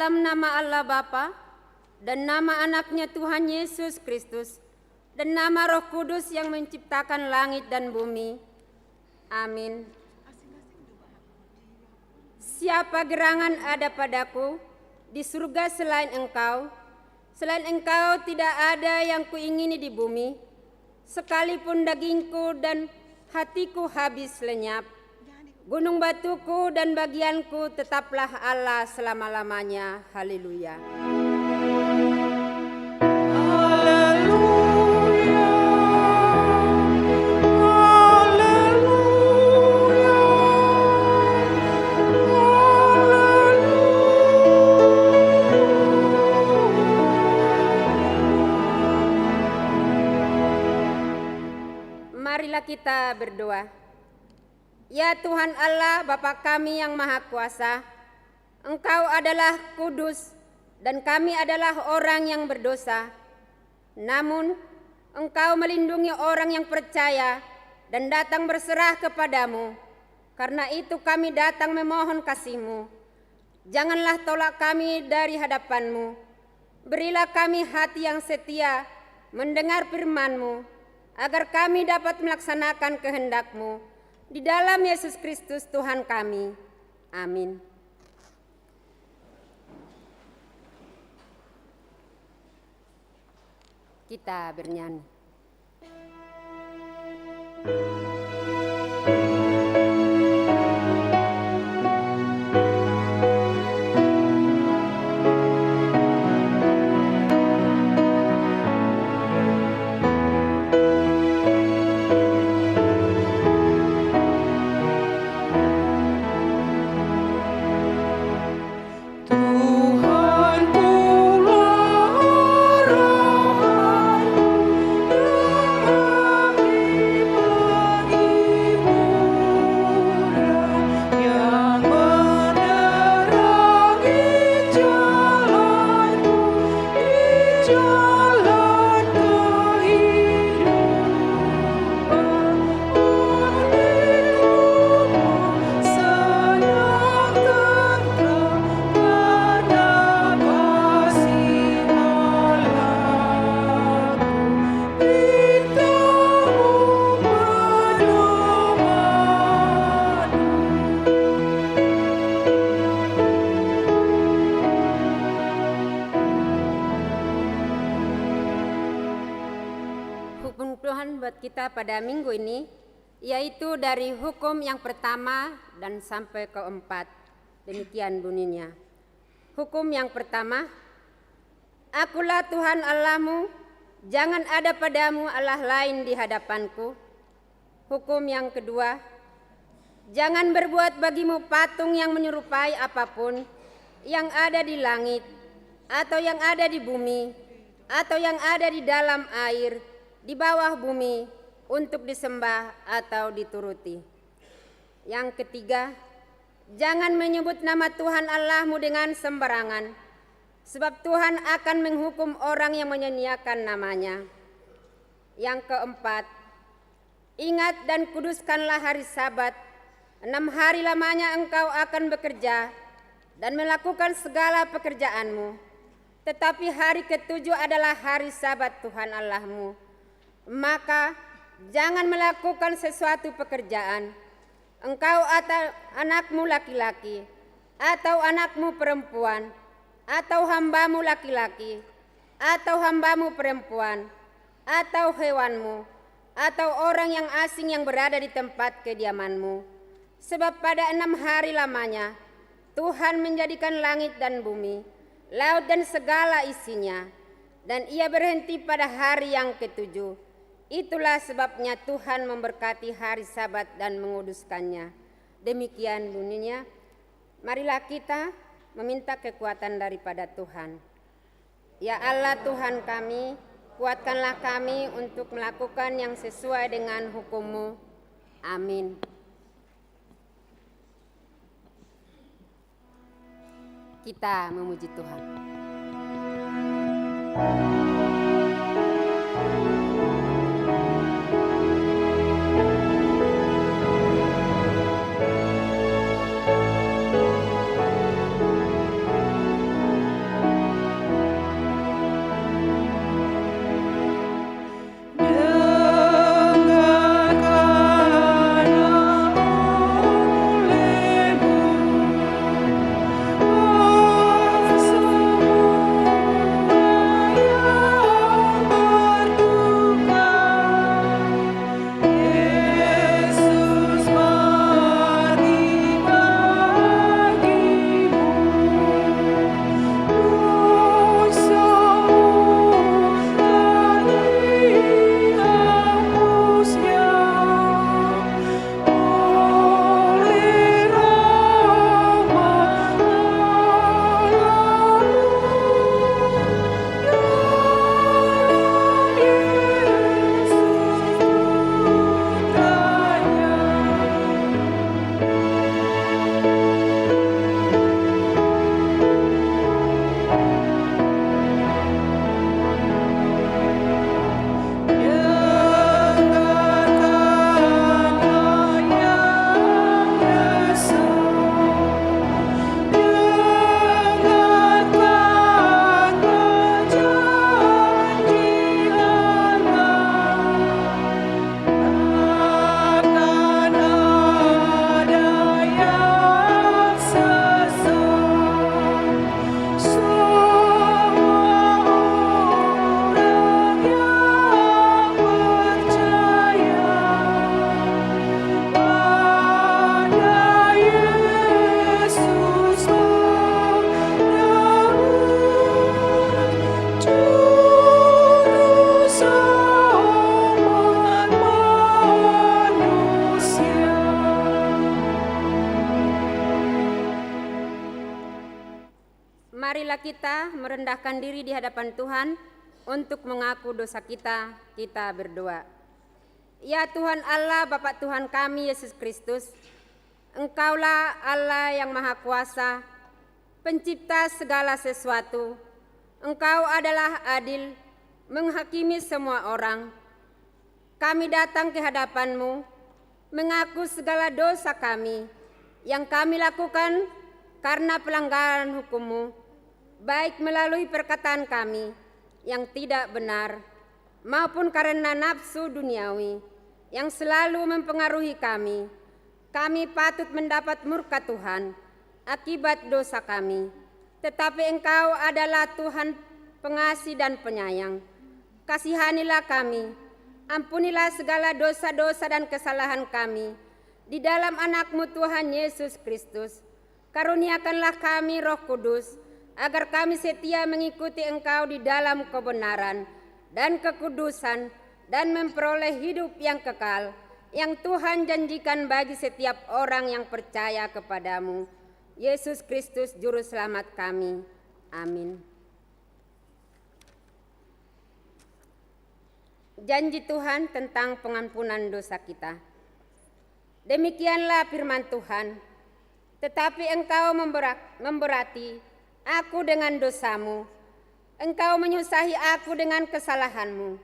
dalam nama Allah Bapa dan nama anaknya Tuhan Yesus Kristus dan nama Roh Kudus yang menciptakan langit dan bumi. Amin. Siapa gerangan ada padaku di surga selain Engkau? Selain Engkau tidak ada yang kuingini di bumi, sekalipun dagingku dan hatiku habis lenyap. Gunung batuku dan bagianku tetaplah Allah selama-lamanya. Haleluya. Marilah kita berdoa. Ya Tuhan Allah, Bapa kami yang Maha Kuasa, Engkau adalah kudus dan kami adalah orang yang berdosa. Namun Engkau melindungi orang yang percaya dan datang berserah kepadamu. Karena itu kami datang memohon kasih-Mu. Janganlah tolak kami dari hadapan-Mu. Berilah kami hati yang setia mendengar firman-Mu, agar kami dapat melaksanakan kehendak-Mu. Di dalam Yesus Kristus Tuhan kami. Amin. Kita bernyanyi. Tuhan buat kita pada minggu ini, yaitu dari hukum yang pertama dan sampai keempat. Demikian bunyinya. Hukum yang pertama, Akulah Tuhan Allahmu, jangan ada padamu Allah lain di hadapanku. Hukum yang kedua, jangan berbuat bagimu patung yang menyerupai apapun yang ada di langit, atau yang ada di bumi, atau yang ada di dalam air, di bawah bumi, untuk disembah atau dituruti. Yang ketiga, jangan menyebut nama Tuhan Allahmu dengan sembarangan, sebab Tuhan akan menghukum orang yang menyia-nyiakan namanya. Yang keempat, ingat dan kuduskanlah hari Sabat. 6 hari lamanya engkau akan bekerja dan melakukan segala pekerjaanmu. Tetapi hari ke-7 adalah hari Sabat Tuhan Allahmu. Maka jangan melakukan sesuatu pekerjaan, engkau atau anakmu laki-laki, atau anakmu perempuan, atau hambamu laki-laki, atau hambamu perempuan, atau hewanmu, atau orang yang asing yang berada di tempat kediamanmu. Sebab pada 6 hari lamanya Tuhan menjadikan langit dan bumi, laut dan segala isinya, dan ia berhenti pada hari yang ke-7. Itulah sebabnya Tuhan memberkati hari Sabat dan menguduskannya. Demikian bunyinya. Marilah kita meminta kekuatan daripada Tuhan. Ya Allah Tuhan kami, kuatkanlah kami untuk melakukan yang sesuai dengan hukum-Mu. Amin. Kita memuji Tuhan. Oh marilah kita merendahkan diri di hadapan Tuhan untuk mengaku dosa kita. Kita berdoa. Ya Tuhan Allah, Bapa Tuhan kami Yesus Kristus, Engkaulah Allah yang Maha Kuasa, pencipta segala sesuatu. Engkau adalah adil, menghakimi semua orang. Kami datang ke hadapan-Mu, mengaku segala dosa kami yang kami lakukan karena pelanggaran hukum-Mu, baik melalui perkataan kami yang tidak benar, maupun karena nafsu duniawi yang selalu mempengaruhi kami. Kami patut mendapat murka Tuhan akibat dosa kami, tetapi Engkau adalah Tuhan pengasih dan penyayang. Kasihanilah kami, ampunilah segala dosa-dosa dan kesalahan kami di dalam anak-Mu Tuhan Yesus Kristus. Karuniakanlah kami Roh Kudus, agar kami setia mengikuti Engkau di dalam kebenaran dan kekudusan dan memperoleh hidup yang kekal yang Tuhan janjikan bagi setiap orang yang percaya kepada-Mu, Yesus Kristus Juru Selamat kami. Amin. Janji Tuhan tentang pengampunan dosa kita. Demikianlah firman Tuhan, tetapi engkau memberati aku dengan dosamu, engkau menyusahi aku dengan kesalahanmu.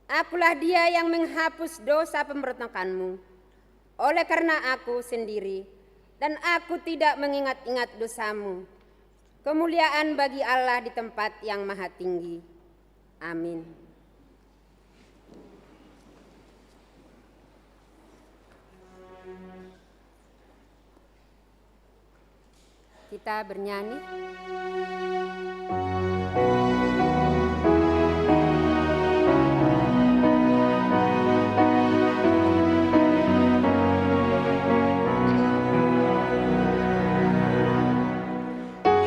Akulah dia yang menghapus dosa pemberontakanmu. Oleh karena aku sendiri, dan aku tidak mengingat-ingat dosamu. Kemuliaan bagi Allah di tempat yang maha tinggi. Amin. Kita bernyanyi.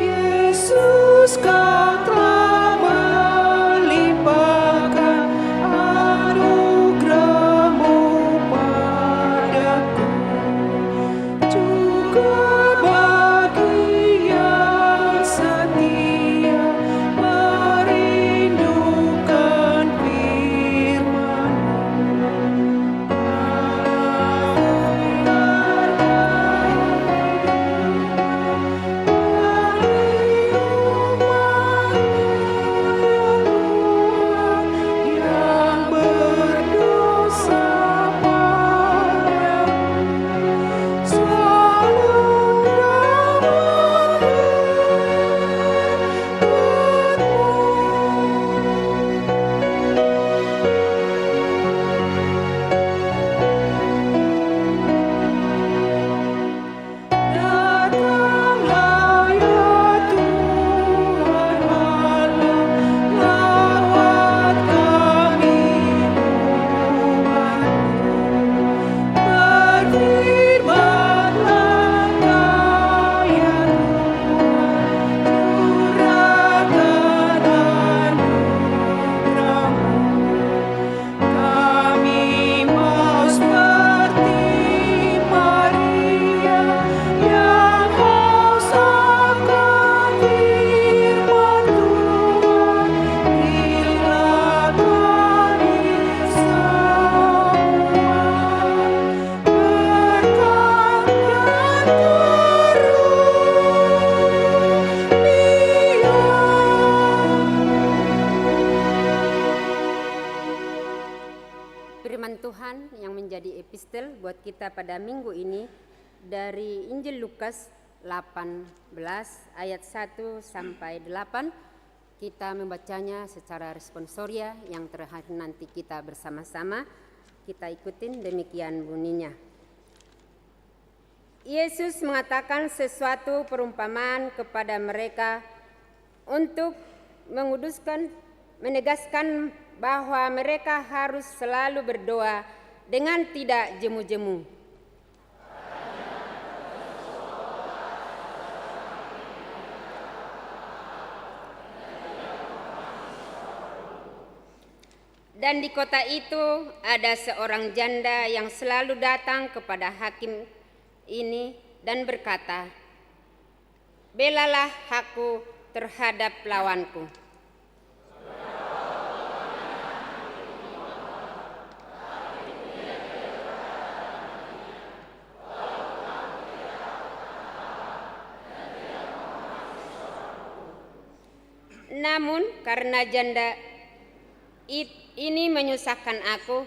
Yesus, Kau telah melimpahkan anugerah-Mu padaku, juga bagi yang setia merindukan firman-Mu. Yang berdosa padamu, selalu datanglah ya Tuhan Allah, lawat kami umat-Mu. Berfirmanlah Kau ya Tuhan, curahkan anugerah-Mu. Kami mau seperti Maria yang haus akan firman Tuhan. Berilah kami semua berkat dan Firman Tuhan yang menjadi epistel buat kita pada minggu ini dari Injil Lukas 18 ayat 1 sampai 8. Kita membacanya secara responsoria yang terakhir nanti kita bersama-sama. Kita ikutin, demikian bunyinya. Yesus mengatakan sesuatu perumpamaan kepada mereka untuk menegaskan bahwa mereka harus selalu berdoa dengan tidak jemu-jemu. Dan di kota itu ada seorang janda yang selalu datang kepada hakim ini dan berkata, belalah hakku terhadap lawanku. Namun karena janda ini menyusahkan aku,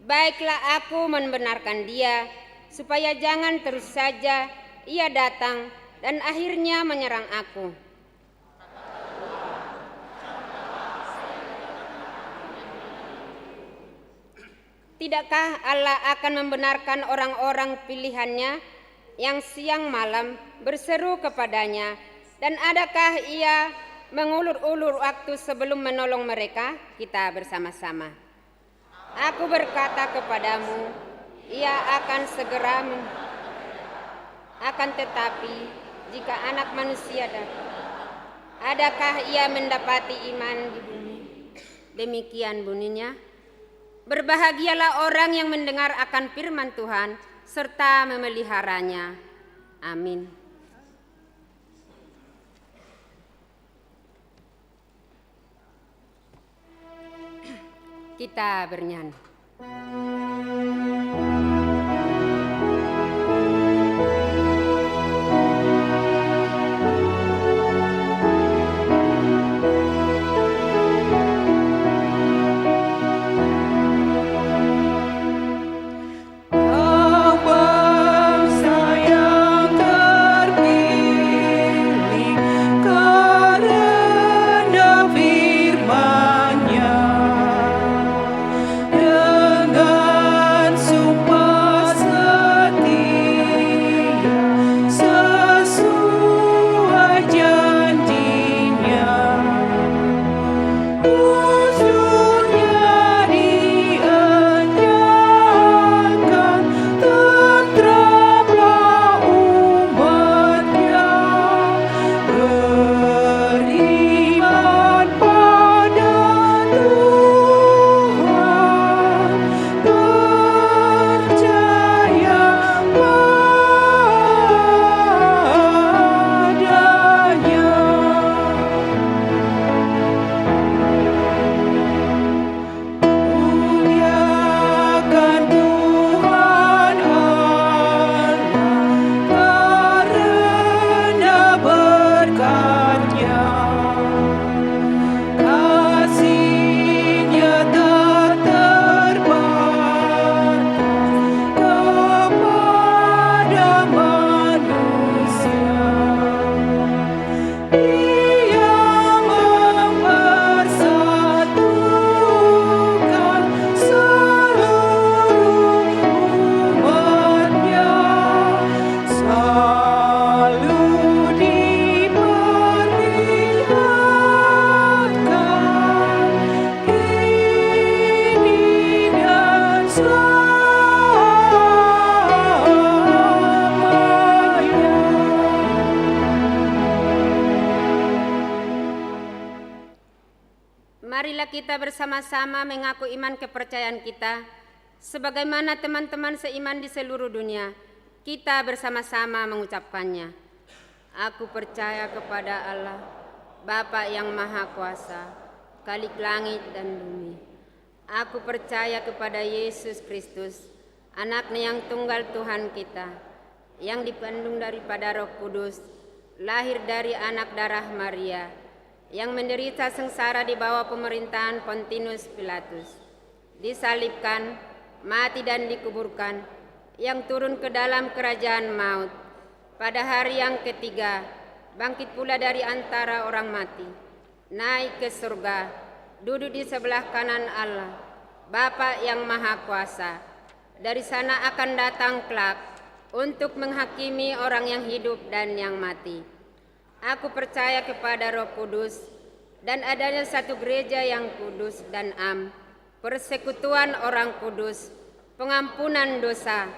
baiklah aku membenarkan dia, supaya jangan terus saja ia datang dan akhirnya menyerang aku. Tidakkah Allah akan membenarkan orang-orang pilihannya yang siang malam berseru kepadanya, dan adakah ia mengulur-ulur waktu sebelum menolong mereka? Kita bersama-sama. Aku berkata kepadamu, ia akan segera akan tetapi jika anak manusia datang, adakah ia mendapati iman di bumi? Demikian bunyinya. Berbahagialah orang yang mendengar akan firman Tuhan serta memeliharanya. Amin. Kita bernyanyi. Marilah kita bersama-sama mengaku iman kepercayaan kita, sebagaimana teman-teman seiman di seluruh dunia. Kita bersama-sama mengucapkannya. Aku percaya kepada Allah, Bapa yang Maha Kuasa, Khalik langit dan bumi. Aku percaya kepada Yesus Kristus, Anaknya yang tunggal Tuhan kita, yang dikandung daripada Roh Kudus, lahir dari anak darah Maria, yang menderita sengsara di bawah pemerintahan Pontius Pilatus, disalibkan, mati dan dikuburkan, yang turun ke dalam kerajaan maut, pada hari yang ketiga bangkit pula dari antara orang mati, naik ke surga, duduk di sebelah kanan Allah, Bapa yang Maha Kuasa. Dari sana akan datang kelak untuk menghakimi orang yang hidup dan yang mati. Aku percaya kepada Roh Kudus dan adanya satu gereja yang kudus dan am, persekutuan orang kudus, pengampunan dosa,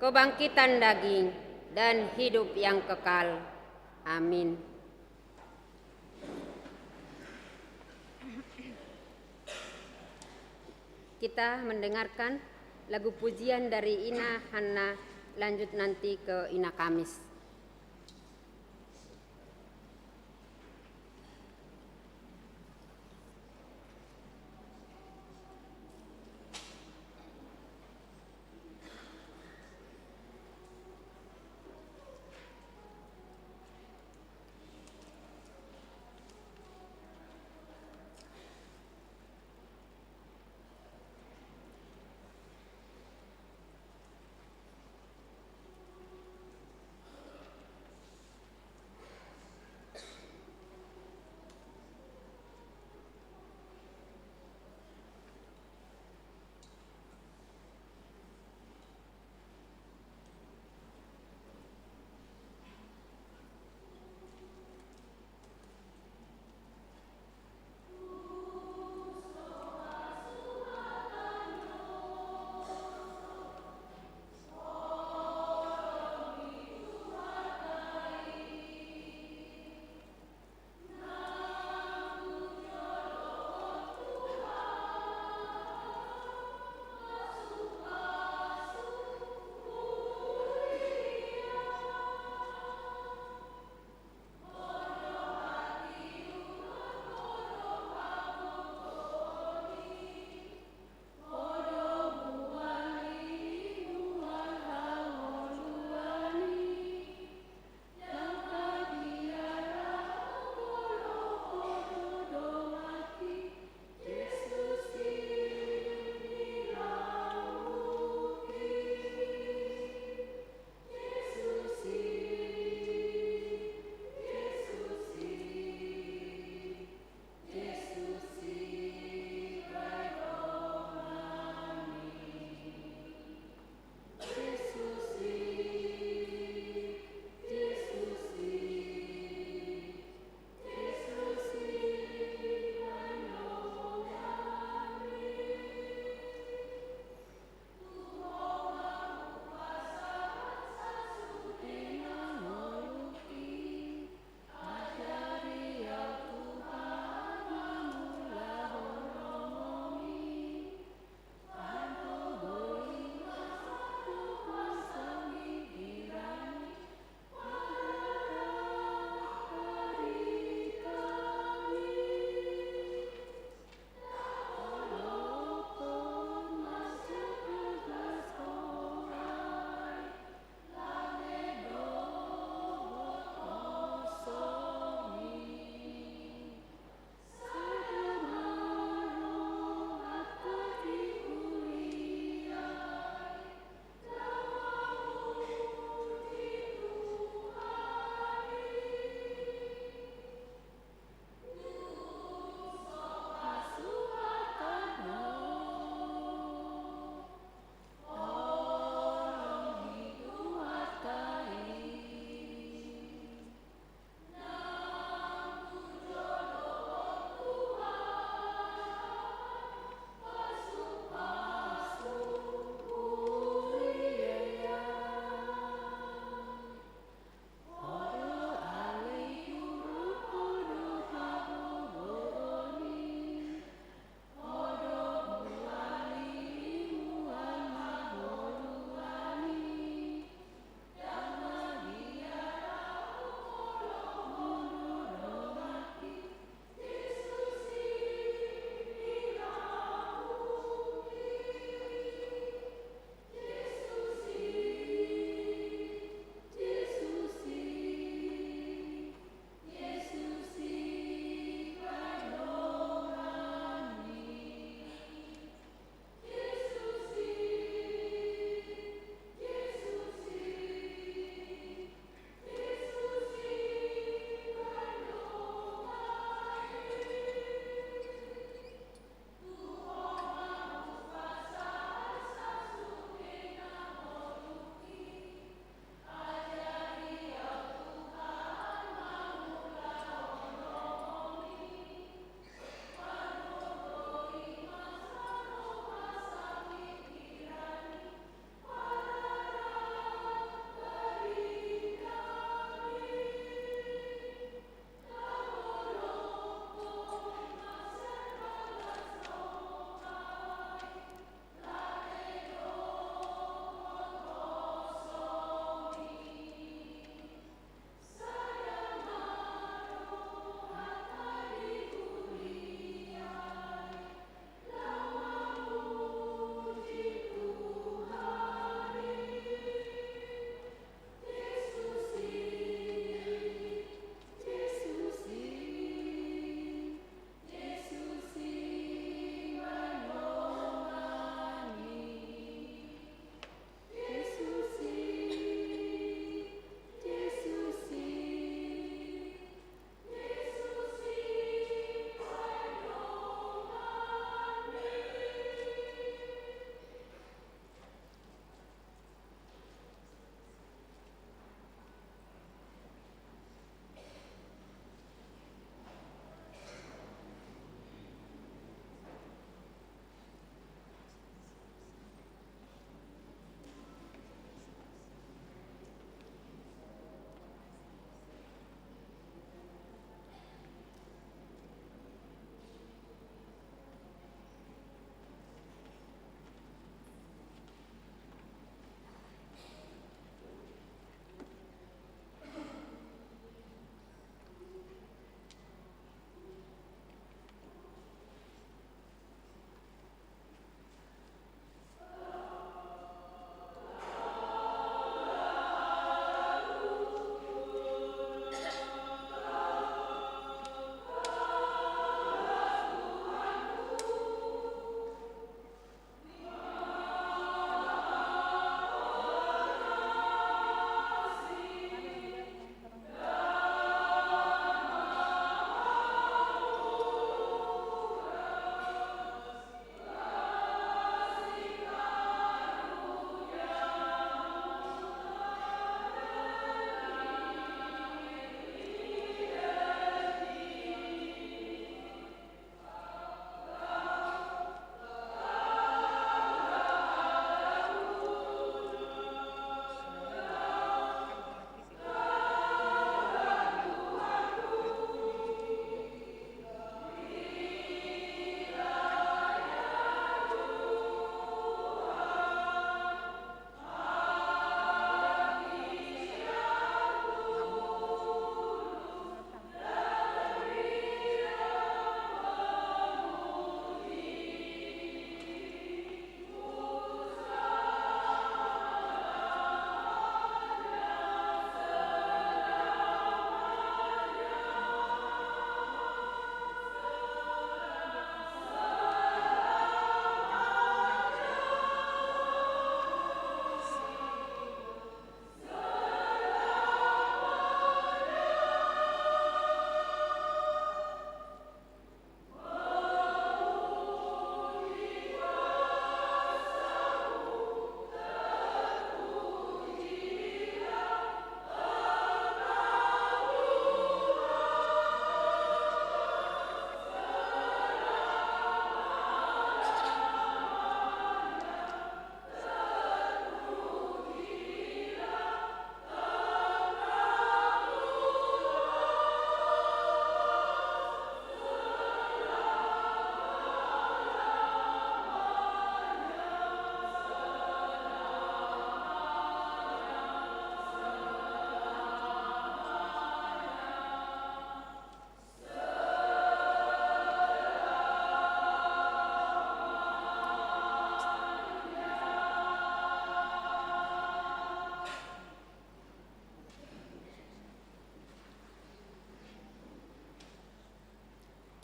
kebangkitan daging, dan hidup yang kekal. Amin. Kita mendengarkan lagu pujian dari Ina Hanna, lanjut nanti ke Ina Kamis.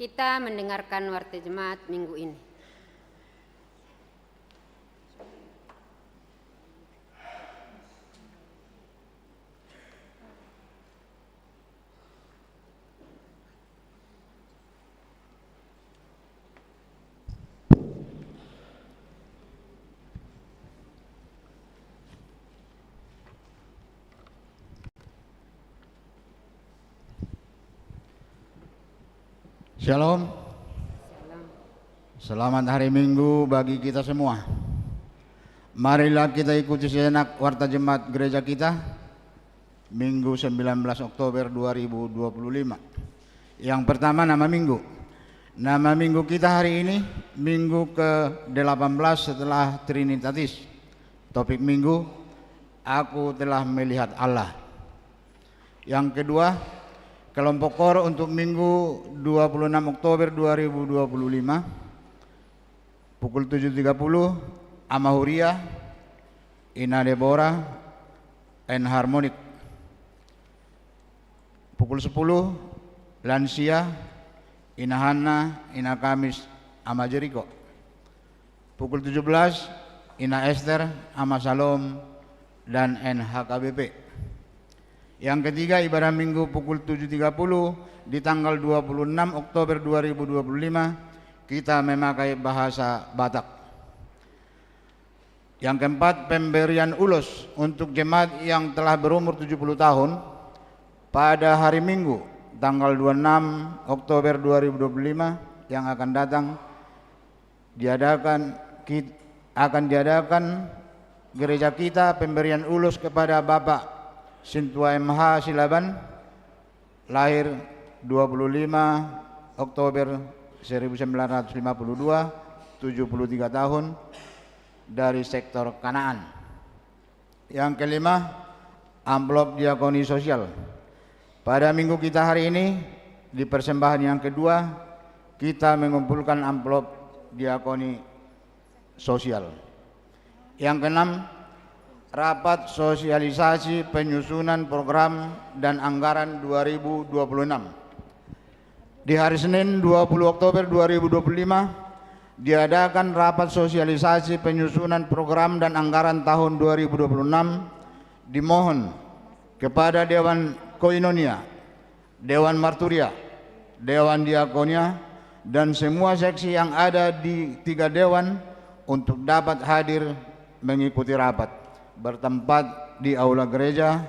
Kita mendengarkan warta jemaat minggu ini. Shalom. Selamat hari Minggu bagi kita semua. Marilah kita ikuti sejenak warta jemaat gereja kita Minggu 19 Oktober 2025. Yang pertama nama minggu. Nama minggu kita hari ini minggu ke-18 setelah Trinitatis. Topik minggu, aku telah melihat Allah. Yang kedua, kelompok kor untuk Minggu 26 Oktober 2025 pukul 7.30 Amahuria, Ina Deborah, and Harmonic. Pukul 10 Lansia, Ina Hana, Ina Kamis, Ama Jericho. Pukul 17 Ina Esther, Ama Salom, dan NHKBP. Yang ketiga, ibadah minggu pukul 7.30 di tanggal 26 Oktober 2025 kita memakai bahasa Batak. Yang keempat, pemberian ulos untuk jemaat yang telah berumur 70 tahun pada hari Minggu tanggal 26 Oktober 2025 yang akan datang akan diadakan gereja kita pemberian ulus kepada Bapak Sintua MH Silaban, lahir 25 Oktober 1952, 73 tahun, dari sektor Kanaan. Yang kelima, amplop diakoni sosial. Pada minggu kita hari ini, di persembahan yang kedua, kita mengumpulkan amplop diakoni sosial. Yang keenam, rapat sosialisasi penyusunan program dan anggaran 2026. Di hari Senin 20 Oktober 2025 diadakan rapat sosialisasi penyusunan program dan anggaran tahun 2026. Dimohon kepada Dewan Koinonia, Dewan Marturia, Dewan Diakonia, dan semua seksi yang ada di 3 dewan untuk dapat hadir mengikuti rapat bertempat di aula gereja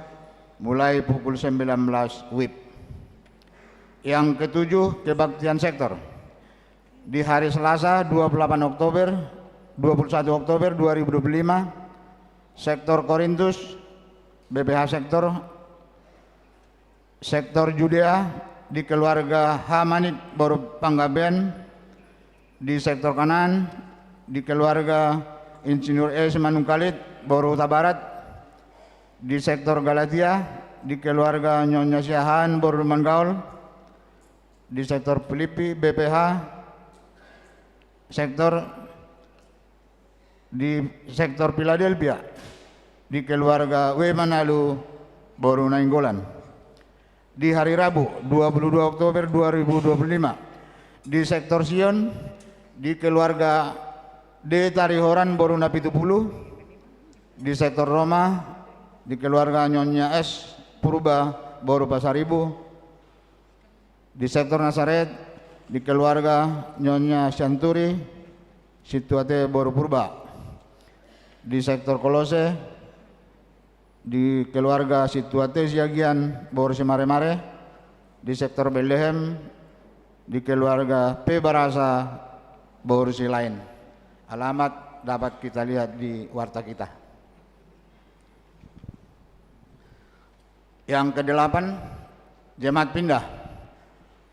mulai pukul 19 WIB. Yang ketujuh, kebaktian sektor. Di hari Selasa 21 Oktober 2025 sektor Korintus, BPH sektor Judea di keluarga Hamanit Boru Panggaben, di sektor Kanaan di keluarga Insinyur S. Manungkalit Boru Barat, di sektor Galatia di keluarga Nyonya Siahan Boru Mangaul, di sektor Filipi BPH di sektor Philadelphia di keluarga W. Manalu Boru Nainggolan. Di hari Rabu 22 Oktober 2025 di sektor Sion di keluarga D. Tarihoran Boru Napitupulu, di sektor Roma di keluarga Nyonya S. Purba Boru Pasaribu, di sektor Nazaret di keluarga Nyonya Syanturi Situate Boru Purba, di sektor Kolose di keluarga Situate Siagian Boru Semare-mare, di sektor Bethlehem di keluarga P. Barasa Boru Silain. Alamat dapat kita lihat di warta kita. Yang kedelapan, jemaat pindah.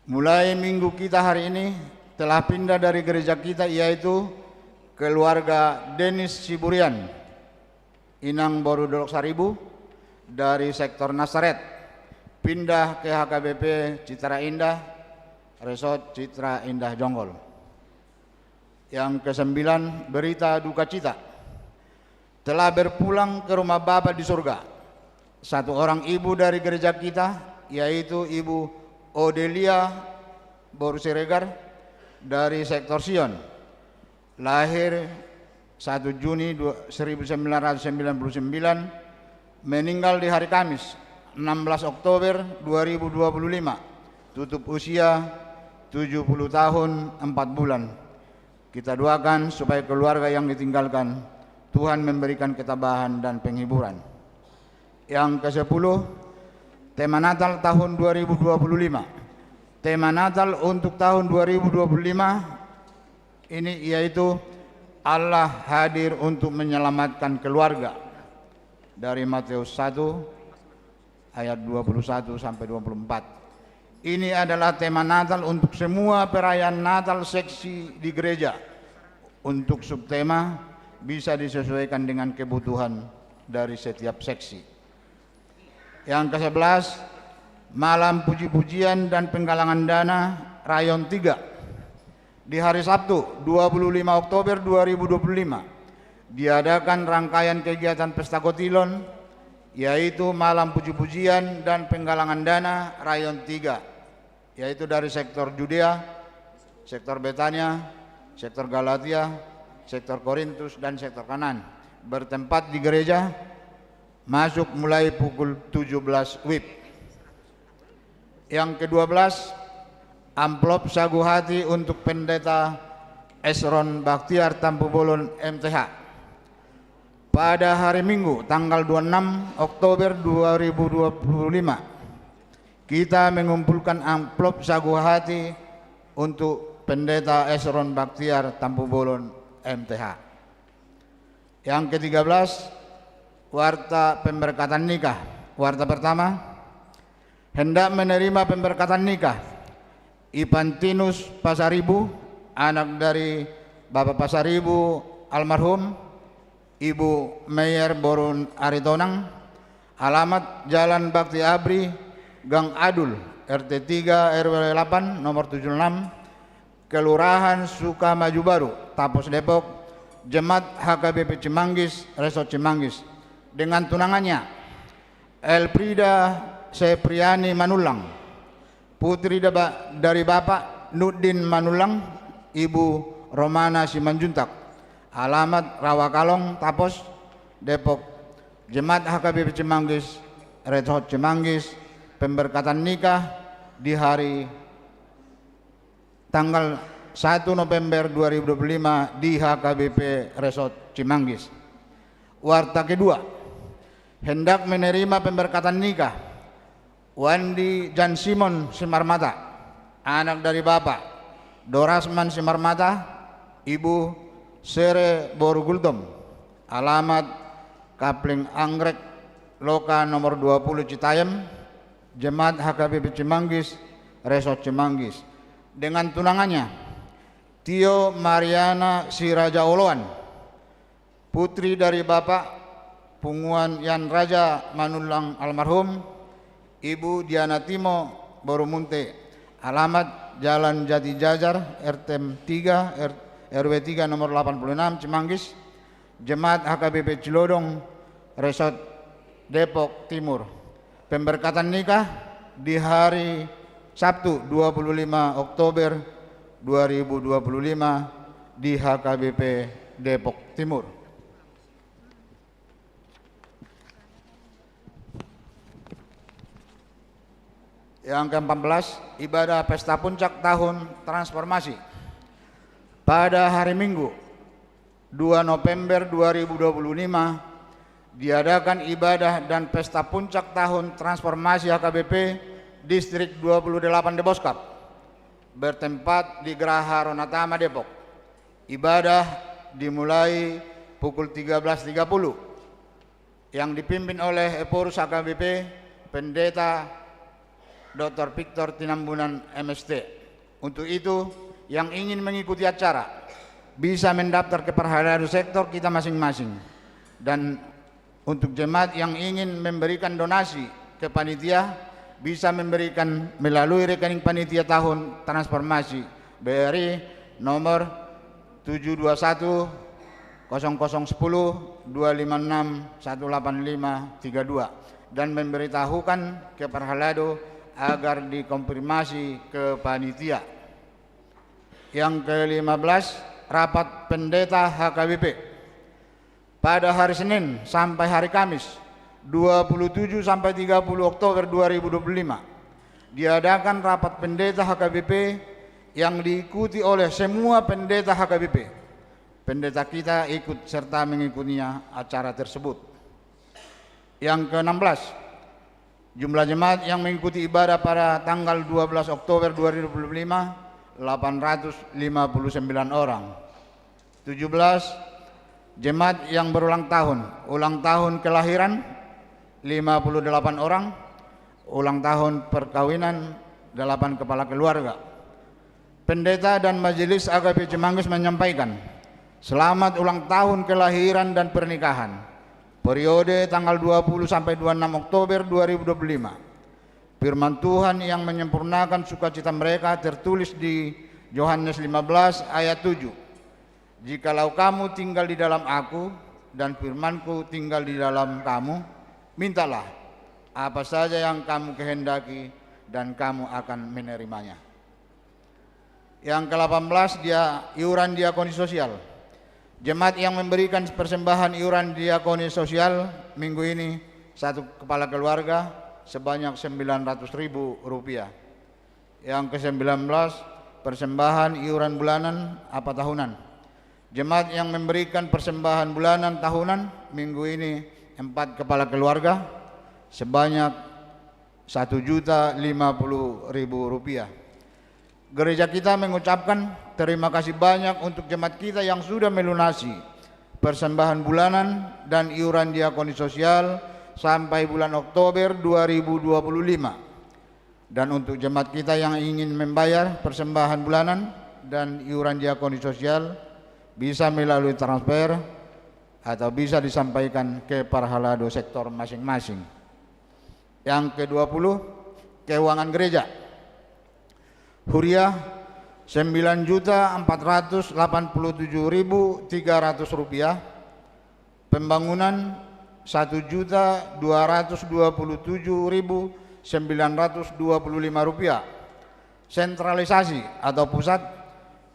Mulai minggu kita hari ini telah pindah dari gereja kita, yaitu keluarga Denis Siburian Inang Boru Dolok Saribu dari sektor Nazaret pindah ke HKBP Citra Indah Resort Citra Indah Jonggol. Yang kesembilan, berita duka cita. Telah berpulang ke rumah Bapa di surga satu orang ibu dari gereja kita, yaitu Ibu Odelia Boru Siregar dari sektor Sion, lahir 1 Juni 1999, meninggal di hari Kamis 16 Oktober 2025, tutup usia 70 tahun 4 bulan. Kita doakan supaya keluarga yang ditinggalkan Tuhan memberikan ketabahan dan penghiburan. Yang ke-10, tema Natal tahun 2025. Tema Natal untuk tahun 2025 ini yaitu Allah hadir untuk menyelamatkan keluarga. Dari Matius 1 ayat 21 sampai 24. Ini adalah tema Natal untuk semua perayaan Natal seksi di gereja. Untuk subtema bisa disesuaikan dengan kebutuhan dari setiap seksi. Yang ke-11, malam puji-pujian dan penggalangan dana Rayon 3. Di hari Sabtu 25 Oktober 2025 diadakan rangkaian kegiatan Pesta Kotilon, yaitu malam puji-pujian dan penggalangan dana Rayon 3, yaitu dari sektor Judea, sektor Betania, sektor Galatia, sektor Korintus, dan sektor Kanan, bertempat di gereja, masuk mulai pukul 17 WIB. Yang ke-12, amplop sagu hati untuk pendeta Esron Baktiar Tampu Bolon MTH. Pada hari Minggu tanggal 26 Oktober 2025 kita mengumpulkan amplop sagu hati untuk pendeta Esron Baktiar Tampu Bolon MTH. Yang ke-13, warta pemberkatan nikah. Warta pertama, hendak menerima pemberkatan nikah Ipantinus Pasaribu, anak dari Bapak Pasaribu almarhum Ibu Meyer Borun Aritonang, alamat Jalan Bakti Abri, Gang Adul, RT 3 RW 8 nomor 76, Kelurahan Sukamaju Baru, Tapos Depok, Jemaat HKBP Cimanggis, Resort Cimanggis, dengan tunangannya Elfrida Sepriani Manulang, putri dari Bapak Nudin Manulang, Ibu Romana Simanjuntak, alamat Rawakalong, Tapos, Depok, Jemaat HKBP Cimanggis, Resort Cimanggis, pemberkatan nikah di hari tanggal 1 November 2025 di HKBP Resort Cimanggis. Warta kedua, hendak menerima pemberkatan nikah Wandi Jan Simon Simarmata, anak dari Bapak Dorasman Simarmata, Ibu Sere Boruguldom, alamat Kapling Anggrek, Loka nomor 20 Citayam, Jemaat HKBP Cimanggis, Resort Cimanggis, dengan tunangannya Tio Mariana Siraja Oloan, putri dari Bapak Punguan Yan Raja Manulang almarhum, Ibu Diana Timo Borumunte, alamat Jalan Jati Jajar, RT 3 RW 3 nomor 86 Cimanggis, Jemaat HKBP Cilodong, Resort Depok Timur. Pemberkatan nikah di hari Sabtu 25 Oktober 2025 di HKBP Depok Timur. Yang ke-14, ibadah Pesta Puncak Tahun Transformasi. Pada hari Minggu 2 November 2025 diadakan ibadah dan pesta puncak tahun transformasi HKBP Distrik 28 Deboskap, bertempat di Geraha Ronatama Depok. Ibadah dimulai pukul 13.30 yang dipimpin oleh Eporus HKBP Pendeta Dr. Victor Tinambunan MST. Untuk itu, yang ingin mengikuti acara bisa mendaftar ke Perhadadu sektor kita masing-masing. Dan untuk jemaat yang ingin memberikan donasi ke panitia bisa memberikan melalui rekening panitia tahun transformasi BRI nomor 721 0010 256 18532 dan memberitahukan ke Perhalado agar dikonfirmasi ke panitia. Yang ke-15, rapat pendeta HKBP. Pada hari Senin sampai hari Kamis 27 sampai 30 Oktober 2025 diadakan rapat pendeta HKBP yang diikuti oleh semua pendeta HKBP. Pendeta kita ikut serta mengikutinya acara tersebut. Yang ke-16, jumlah jemaat yang mengikuti ibadah pada tanggal 12 Oktober 2025 859 orang. 17, jemaat yang berulang tahun kelahiran 58 orang, ulang tahun perkawinan 8 kepala keluarga. Pendeta dan majelis AKP Cimanggus menyampaikan selamat ulang tahun kelahiran dan pernikahan periode tanggal 20 sampai 26 Oktober 2025. Firman Tuhan yang menyempurnakan sukacita mereka tertulis di Yohanes 15 ayat 7. Jikalau kamu tinggal di dalam aku dan firmanku tinggal di dalam kamu, mintalah apa saja yang kamu kehendaki dan kamu akan menerimanya. Yang ke-18, iuran diakoni sosial. Jemaat yang memberikan persembahan iuran diakoni sosial minggu ini satu kepala keluarga sebanyak Rp900.000. Yang ke-19, persembahan iuran bulanan apa tahunan. Jemaat yang memberikan persembahan bulanan tahunan minggu ini 4 kepala keluarga sebanyak Rp1.050.000. Gereja kita mengucapkan terima kasih banyak untuk jemaat kita yang sudah melunasi persembahan bulanan dan iuran diakoni sosial sampai bulan Oktober 2025. Dan untuk jemaat kita yang ingin membayar persembahan bulanan dan iuran diakoni sosial bisa melalui transfer atau bisa disampaikan ke parhalado sektor masing-masing. Yang ke-20, keuangan gereja. Huriah Rp9.487.300. Pembangunan Rp1.227.925. Sentralisasi atau pusat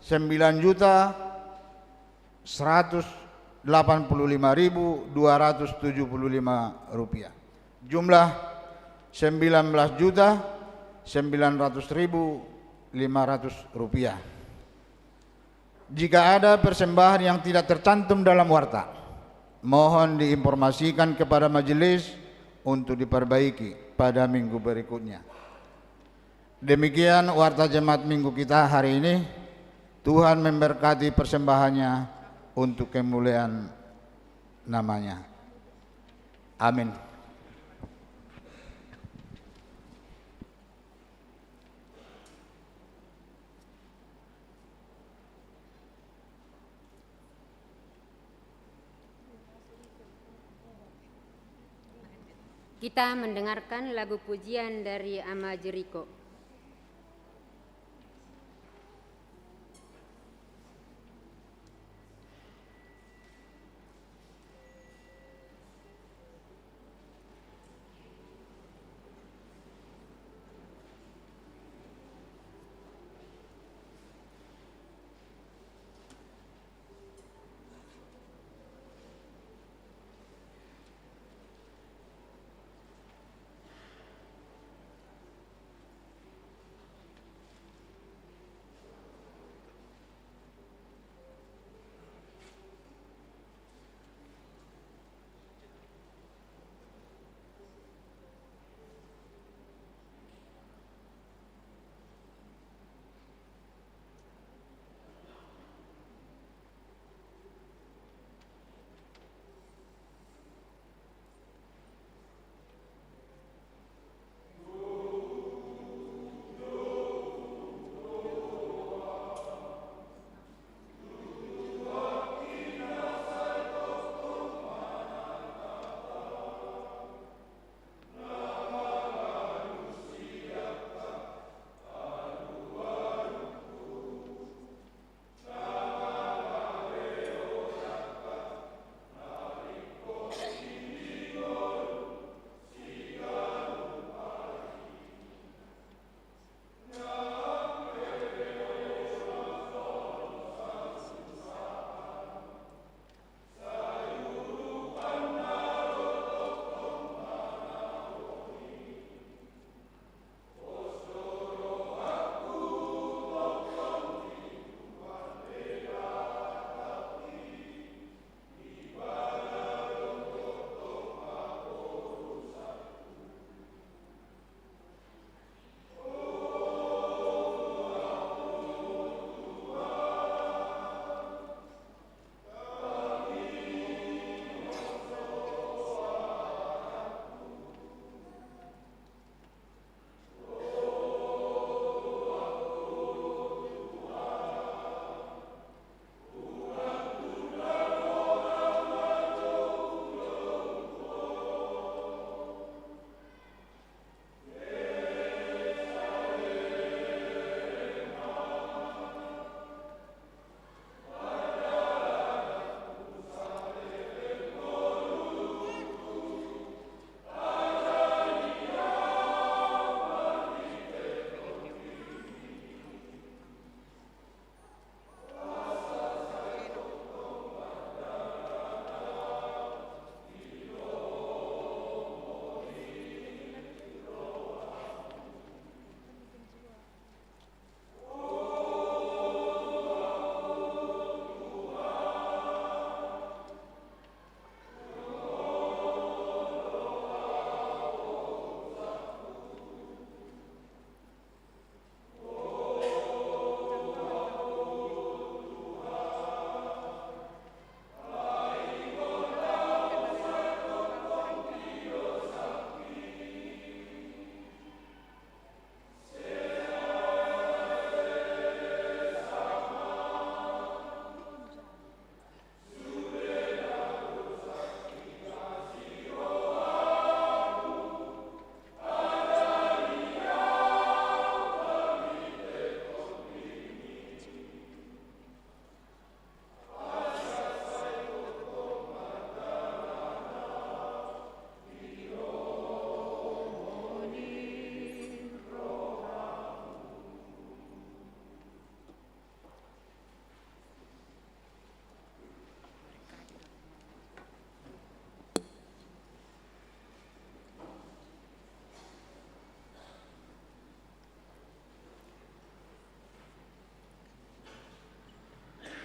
Rp9.185.275. Jumlah Rp19.900.500. Jika ada persembahan yang tidak tercantum dalam warta, mohon diinformasikan kepada majelis untuk diperbaiki pada minggu berikutnya. Demikian warta jemaat minggu kita hari ini. Tuhan memberkati persembahannya untuk kemuliaan namanya. Amin. Kita mendengarkan lagu pujian dari Ama Jeriko.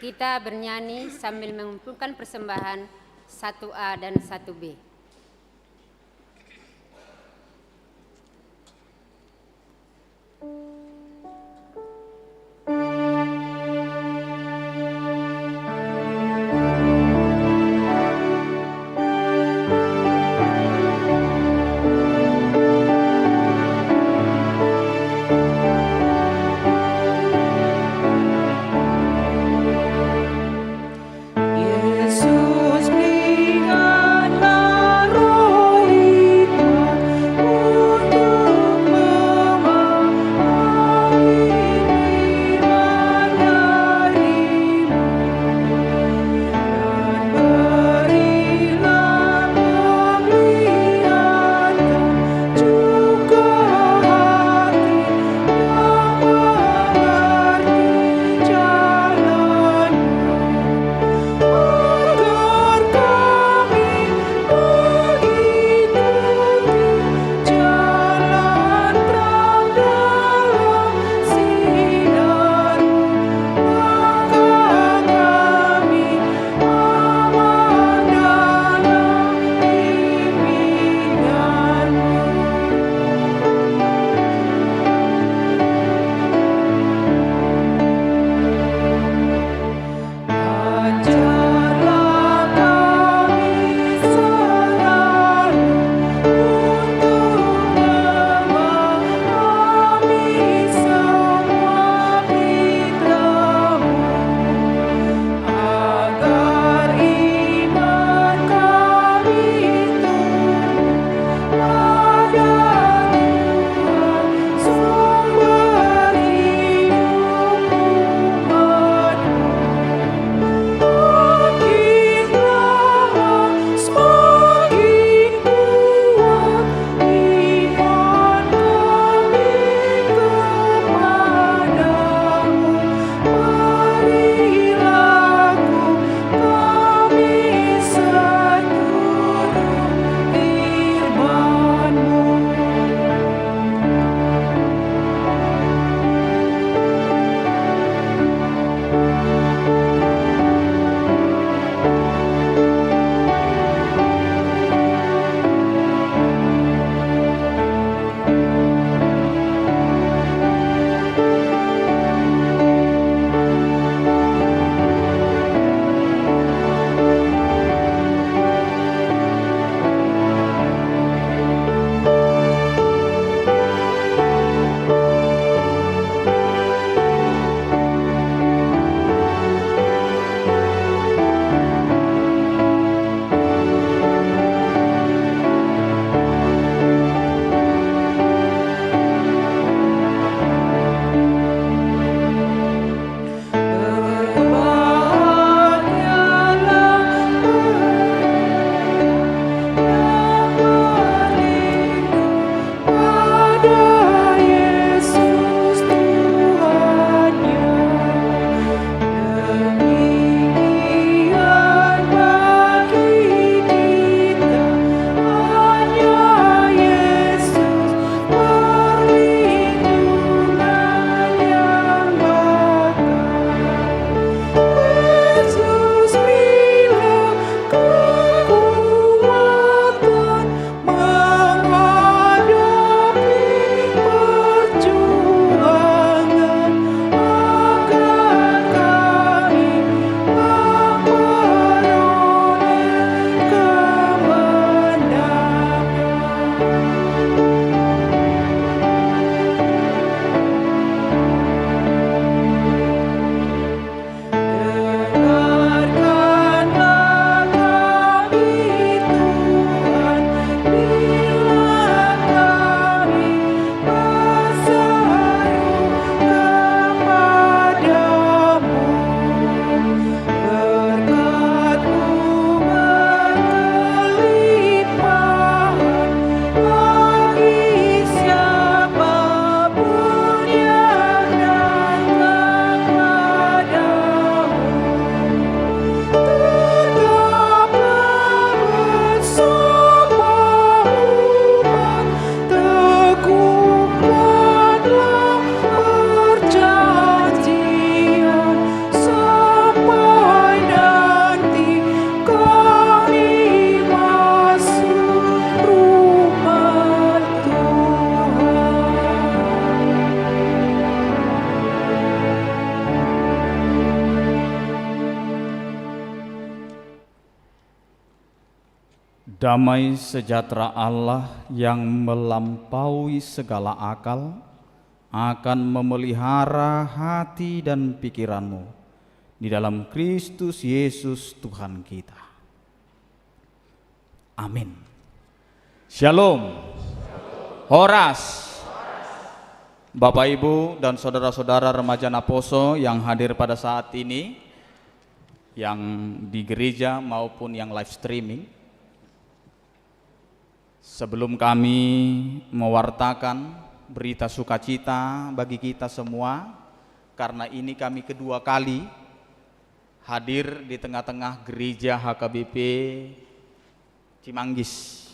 Kita bernyanyi sambil mengumpulkan persembahan 1A dan 1B. Yesus berikanlah roh Hikmat untuk memahami Damai sejahtera Allah yang melampaui segala akal akan memelihara hati dan pikiranmu di dalam Kristus Yesus Tuhan kita. Amin. Shalom. Horas. Bapak, Ibu, dan saudara-saudara remaja Naposo yang hadir pada saat ini, yang di gereja maupun yang live streaming. Sebelum kami mewartakan berita sukacita bagi kita semua, karena ini kami kedua kali hadir di tengah-tengah gereja HKBP Cimanggis.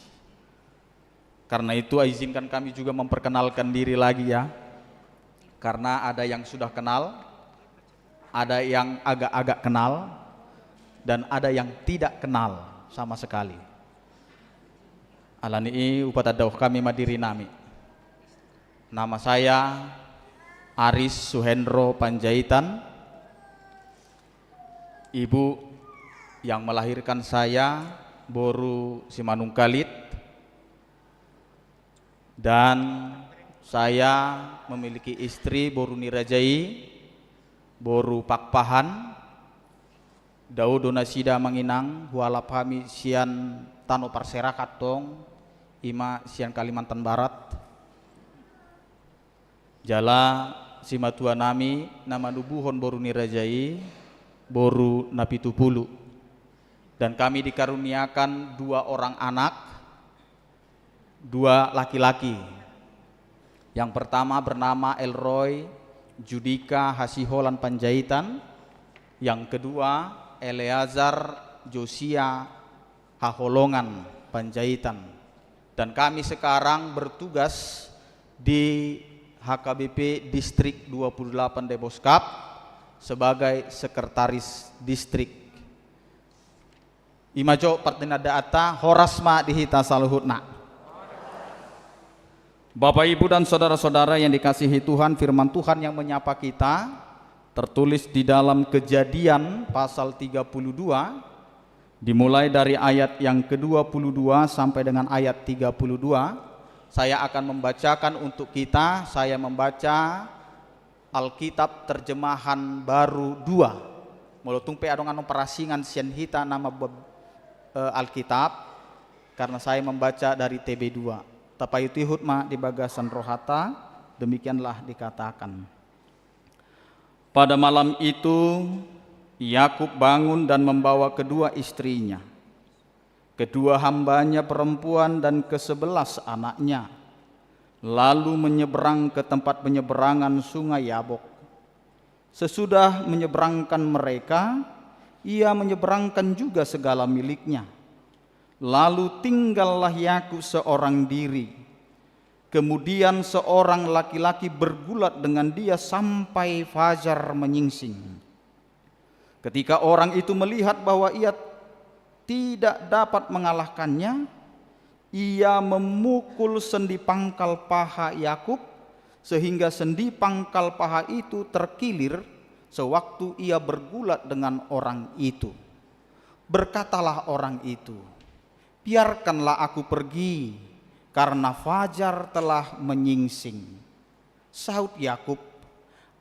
Karena itu izinkan kami juga memperkenalkan diri lagi ya. Karena ada yang sudah kenal, ada yang agak-agak kenal, dan ada yang tidak kenal sama sekali. Alani upatadaw kami madiri nami. Nama saya Aris Suhendro Panjaitan. Ibu yang melahirkan saya Boru Simanungkalit, dan saya memiliki istri Boru Nirajai, Boru Pakpahan, Daudo Nasida Manginang, Hualapami Sian Tano Parserakat tong, Ima Sian Kalimantan Barat. Jala Simatua Nami, nama Nubuhon Boru Nirajai, Boru Napitupulu. Dan kami dikaruniakan 2 orang anak, 2 laki-laki. Yang pertama bernama Elroy Judika Hasiholan Panjaitan, yang kedua Eleazar Josia Haholongan Panjaitan. Dan kami sekarang bertugas di HKBP Distrik 28 Deboskap sebagai sekretaris distrik. Imajo Partinada Ata Horasma Dihita Saluhutna. Bapak, Ibu, dan saudara-saudara yang dikasihi Tuhan, firman Tuhan yang menyapa kita tertulis di dalam Kejadian pasal 32, dimulai dari ayat yang ke-22 sampai dengan ayat 32. Saya akan membacakan untuk kita. Saya membaca Alkitab terjemahan baru 2. Molotung pe adongan perasingan sian hita nama Alkitab, karena saya membaca dari TB2. Tapayuti hutma di bagasan rohata, demikianlah dikatakan. Pada malam itu Yakub bangun dan membawa kedua istrinya, kedua hambanya perempuan dan ke-11 anaknya, lalu menyeberang ke tempat penyeberangan sungai Yabok. Sesudah menyeberangkan mereka, ia menyeberangkan juga segala miliknya. Lalu tinggallah Yakub seorang diri. Kemudian seorang laki-laki bergulat dengan dia sampai fajar menyingsing. Ketika orang itu melihat bahwa ia tidak dapat mengalahkannya, ia memukul sendi pangkal paha Yakub sehingga sendi pangkal paha itu terkilir sewaktu ia bergulat dengan orang itu. Berkatalah orang itu, "Biarkanlah aku pergi, karena fajar telah menyingsing." Sahut Yakub,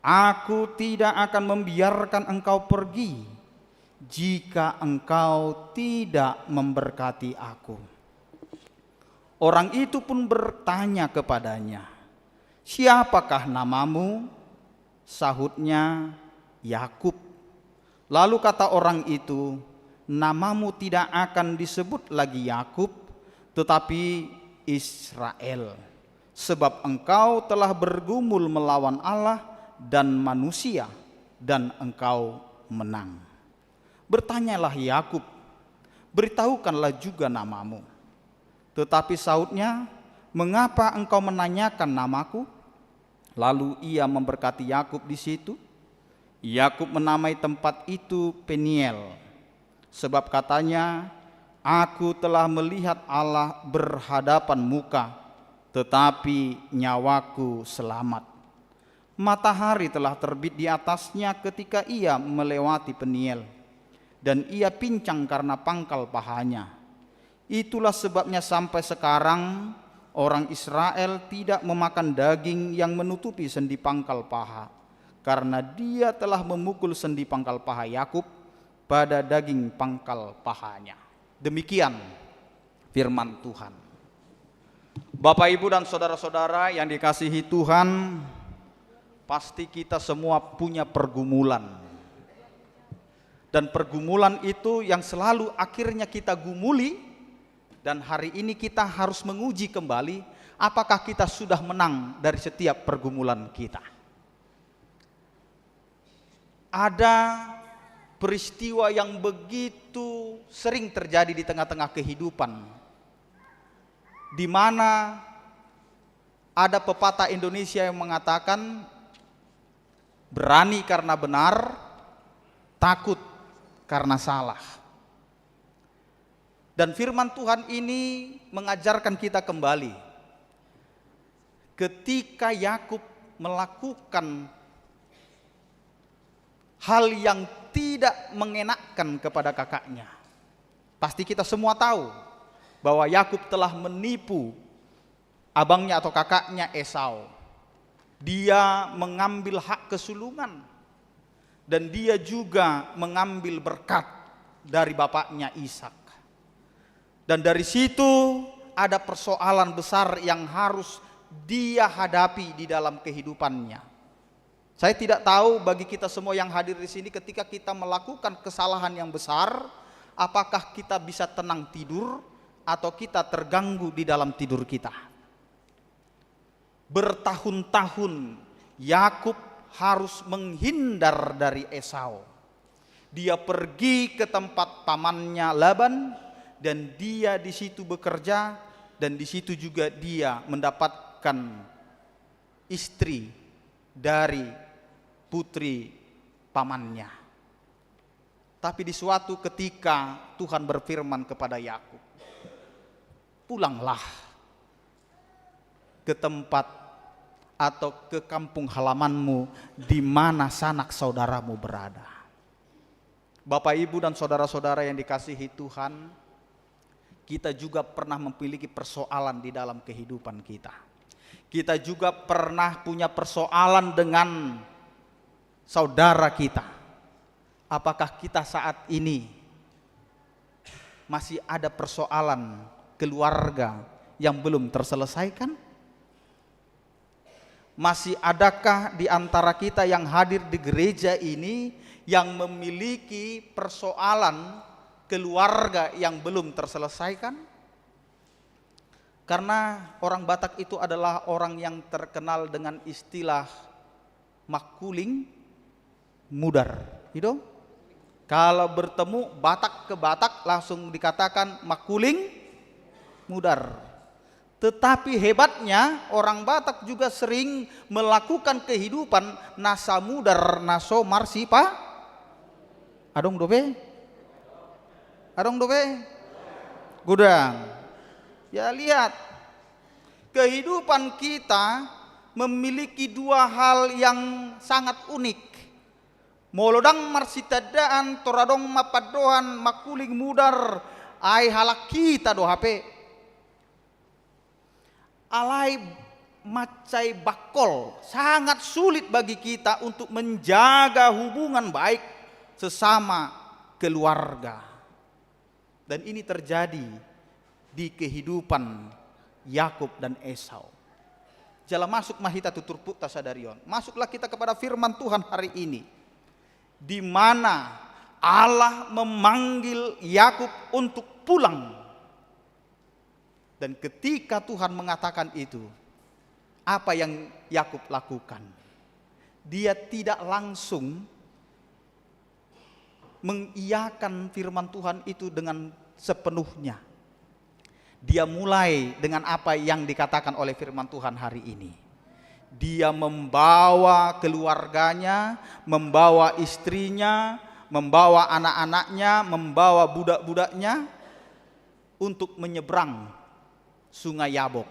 "Aku tidak akan membiarkan engkau pergi jika engkau tidak memberkati aku." Orang itu pun bertanya kepadanya, "Siapakah namamu?" Sahutnya, "Yakub." Lalu kata orang itu, "Namamu tidak akan disebut lagi Yakub, tetapi Israel, sebab engkau telah bergumul melawan Allah dan manusia, dan engkau menang." Bertanyalah Yakub, "Beritahukanlah juga namamu." Tetapi sahutnya, "Mengapa engkau menanyakan namaku?" Lalu ia memberkati Yakub di situ. Yakub menamai tempat itu Peniel, sebab katanya, "Aku telah melihat Allah berhadapan muka, tetapi nyawaku selamat." Matahari telah terbit di atasnya ketika ia melewati Peniel, dan ia pincang karena pangkal pahanya. Itulah sebabnya sampai sekarang orang Israel tidak memakan daging yang menutupi sendi pangkal paha, karena dia telah memukul sendi pangkal paha Yakub pada daging pangkal pahanya. Demikian firman Tuhan. Bapak, Ibu, dan saudara-saudara yang dikasihi Tuhan, pasti kita semua punya pergumulan. Dan pergumulan itu yang selalu akhirnya kita gumuli. Dan hari ini kita harus menguji kembali apakah kita sudah menang dari setiap pergumulan kita. Ada peristiwa yang begitu sering terjadi di tengah-tengah kehidupan, di mana ada pepatah Indonesia yang mengatakan berani karena benar, takut karena salah. Dan firman Tuhan ini mengajarkan kita kembali, ketika Yakub melakukan hal yang tidak mengenakkan kepada kakaknya. Pasti kita semua tahu bahwa Yakub telah menipu abangnya atau kakaknya Esau. Dia mengambil hak kesulungan dan dia juga mengambil berkat dari bapaknya Ishak. Dan dari situ ada persoalan besar yang harus dia hadapi di dalam kehidupannya. Saya tidak tahu bagi kita semua yang hadir di sini, ketika kita melakukan kesalahan yang besar, apakah kita bisa tenang tidur atau kita terganggu di dalam tidur kita. Bertahun-tahun Yakub harus menghindar dari Esau. Dia pergi ke tempat pamannya Laban, dan dia di situ bekerja, dan di situ juga dia mendapatkan istri dari putri pamannya. Tapi di suatu ketika Tuhan berfirman kepada Yakub, pulanglah ke tempat atau ke kampung halamanmu di mana sanak saudaramu berada. Bapak, Ibu, dan saudara-saudara yang dikasihi Tuhan, kita juga pernah memiliki persoalan di dalam kehidupan kita. Kita juga pernah punya persoalan dengan saudara kita. Apakah kita saat ini masih ada persoalan keluarga yang belum terselesaikan? Masih adakah di antara kita yang hadir di gereja ini yang memiliki persoalan keluarga yang belum terselesaikan? Karena orang Batak itu adalah orang yang terkenal dengan istilah makuling mudar. Itu kalau bertemu Batak ke Batak langsung dikatakan makuling mudar. Tetapi hebatnya orang Batak juga sering melakukan kehidupan nasa mudar naso marsipa adong dobe gudang. Ya, lihat, kehidupan kita memiliki dua hal yang sangat unik. Molodang marsitadaan toradong mapadohan makuling mudar ai halak kita do HP. Alai macai bakol, sangat sulit bagi kita untuk menjaga hubungan baik sesama keluarga. Dan ini terjadi di kehidupan Yakub dan Esau. Jala masuk mahita tutur pukta sadarion. Masuklah kita kepada firman Tuhan hari ini, di mana Allah memanggil Yakub untuk pulang. Dan ketika Tuhan mengatakan itu, apa yang Yakub lakukan? Dia tidak langsung mengiyakan firman Tuhan itu dengan sepenuhnya. Dia mulai dengan apa yang dikatakan oleh firman Tuhan hari ini. Dia membawa keluarganya, membawa istrinya, membawa anak-anaknya, membawa budak-budaknya untuk menyeberang Sungai Yabok.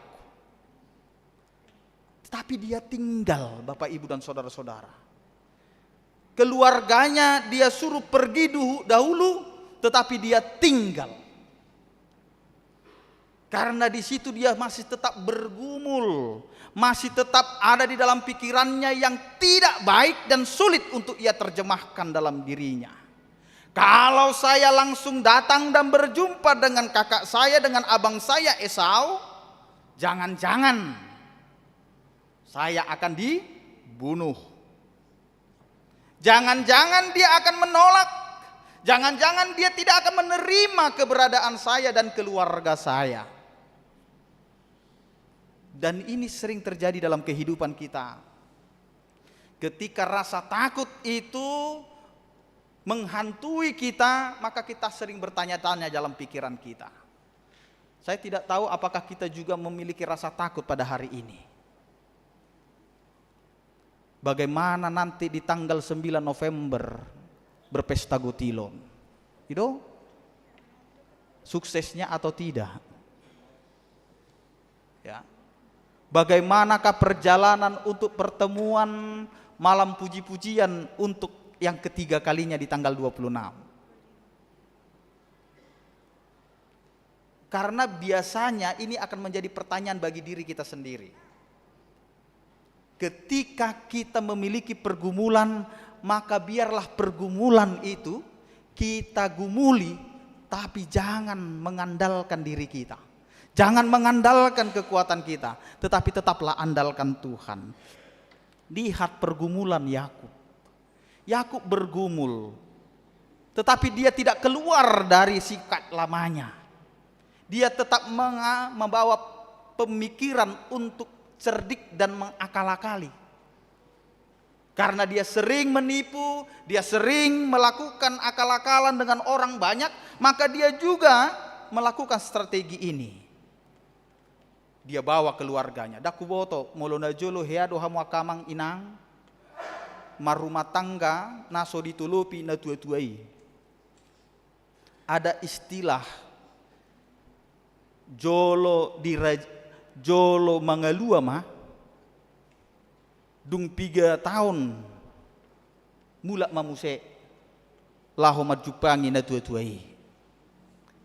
Tapi dia tinggal, Bapak, Ibu, dan saudara-saudara. Keluarganya dia suruh pergi dahulu, tetapi dia tinggal. Karena di situ dia masih tetap bergumul, masih tetap ada di dalam pikirannya yang tidak baik dan sulit untuk ia terjemahkan dalam dirinya. Kalau saya langsung datang dan berjumpa dengan kakak saya, dengan abang saya Esau, jangan-jangan saya akan dibunuh. Jangan-jangan dia akan menolak. Jangan-jangan dia tidak akan menerima keberadaan saya dan keluarga saya. Dan ini sering terjadi dalam kehidupan kita. Ketika rasa takut itu menghantui kita, maka kita sering bertanya-tanya dalam pikiran kita. Saya tidak tahu apakah kita juga memiliki rasa takut pada hari ini. Bagaimana nanti di tanggal 9 November berpesta Gotilon? Itu suksesnya atau tidak? Ya. Bagaimanakah perjalanan untuk pertemuan malam puji-pujian untuk yang ketiga kalinya di tanggal 26? Karena biasanya ini akan menjadi pertanyaan bagi diri kita sendiri. Ketika kita memiliki pergumulan, maka biarlah pergumulan itu kita gumuli, tapi jangan mengandalkan diri kita. Jangan mengandalkan kekuatan kita, tetapi tetaplah andalkan Tuhan. Lihat pergumulan Yakub. Yakub bergumul, tetapi dia tidak keluar dari sikap lamanya. Dia tetap membawa pemikiran untuk cerdik dan mengakal-akali. Karena dia sering menipu, dia sering melakukan akal-akalan dengan orang banyak, maka dia juga melakukan strategi ini. Dia bawa keluarganya. Dakuboto molona jolo heado hamu akamang inang marumah tangga naso ditulupi na tua-tuai. Ada istilah jolo mangalua mah dung 3 tahun mulak mamuse laho majupangi na tua-tuai.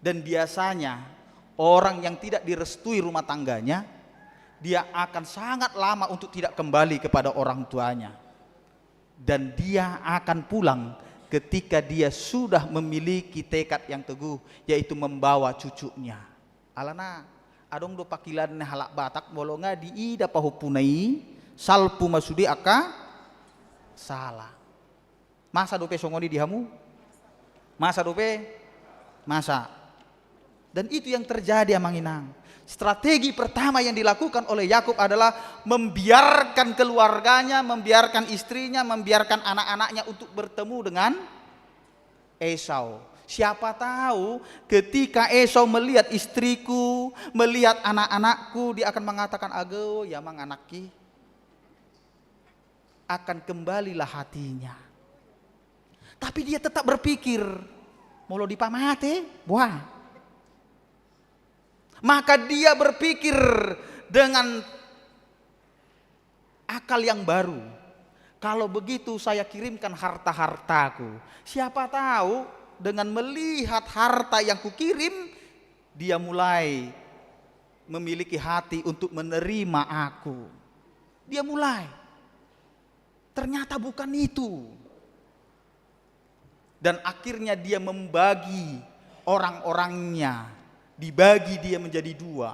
Dan biasanya orang yang tidak direstui rumah tangganya, dia akan sangat lama untuk tidak kembali kepada orang tuanya. Dan dia akan pulang ketika dia sudah memiliki tekad yang teguh, yaitu membawa cucunya. Alana, adong do pakilan halak Batak bolonga di ida pahupunai, salpu masudi aka salah. Masa dope songoni dihamu? Masa dope? Masa. Dan itu yang terjadi amanginang. Strategi pertama yang dilakukan oleh Yakub adalah membiarkan keluarganya, membiarkan istrinya, membiarkan anak-anaknya untuk bertemu dengan Esau. Siapa tahu ketika Esau melihat istriku, melihat anak-anakku, dia akan mengatakan, "Ago, ya mang anakki." Akan kembalilah hatinya. Tapi dia tetap berpikir, "Molo dipamate, buah." Maka dia berpikir dengan akal yang baru. Kalau begitu saya kirimkan harta-hartaku. Siapa tahu dengan melihat harta yang kukirim, dia mulai memiliki hati untuk menerima aku. Dia mulai. Ternyata bukan itu. Dan akhirnya dia membagi orang-orangnya. Dibagi dia menjadi 2.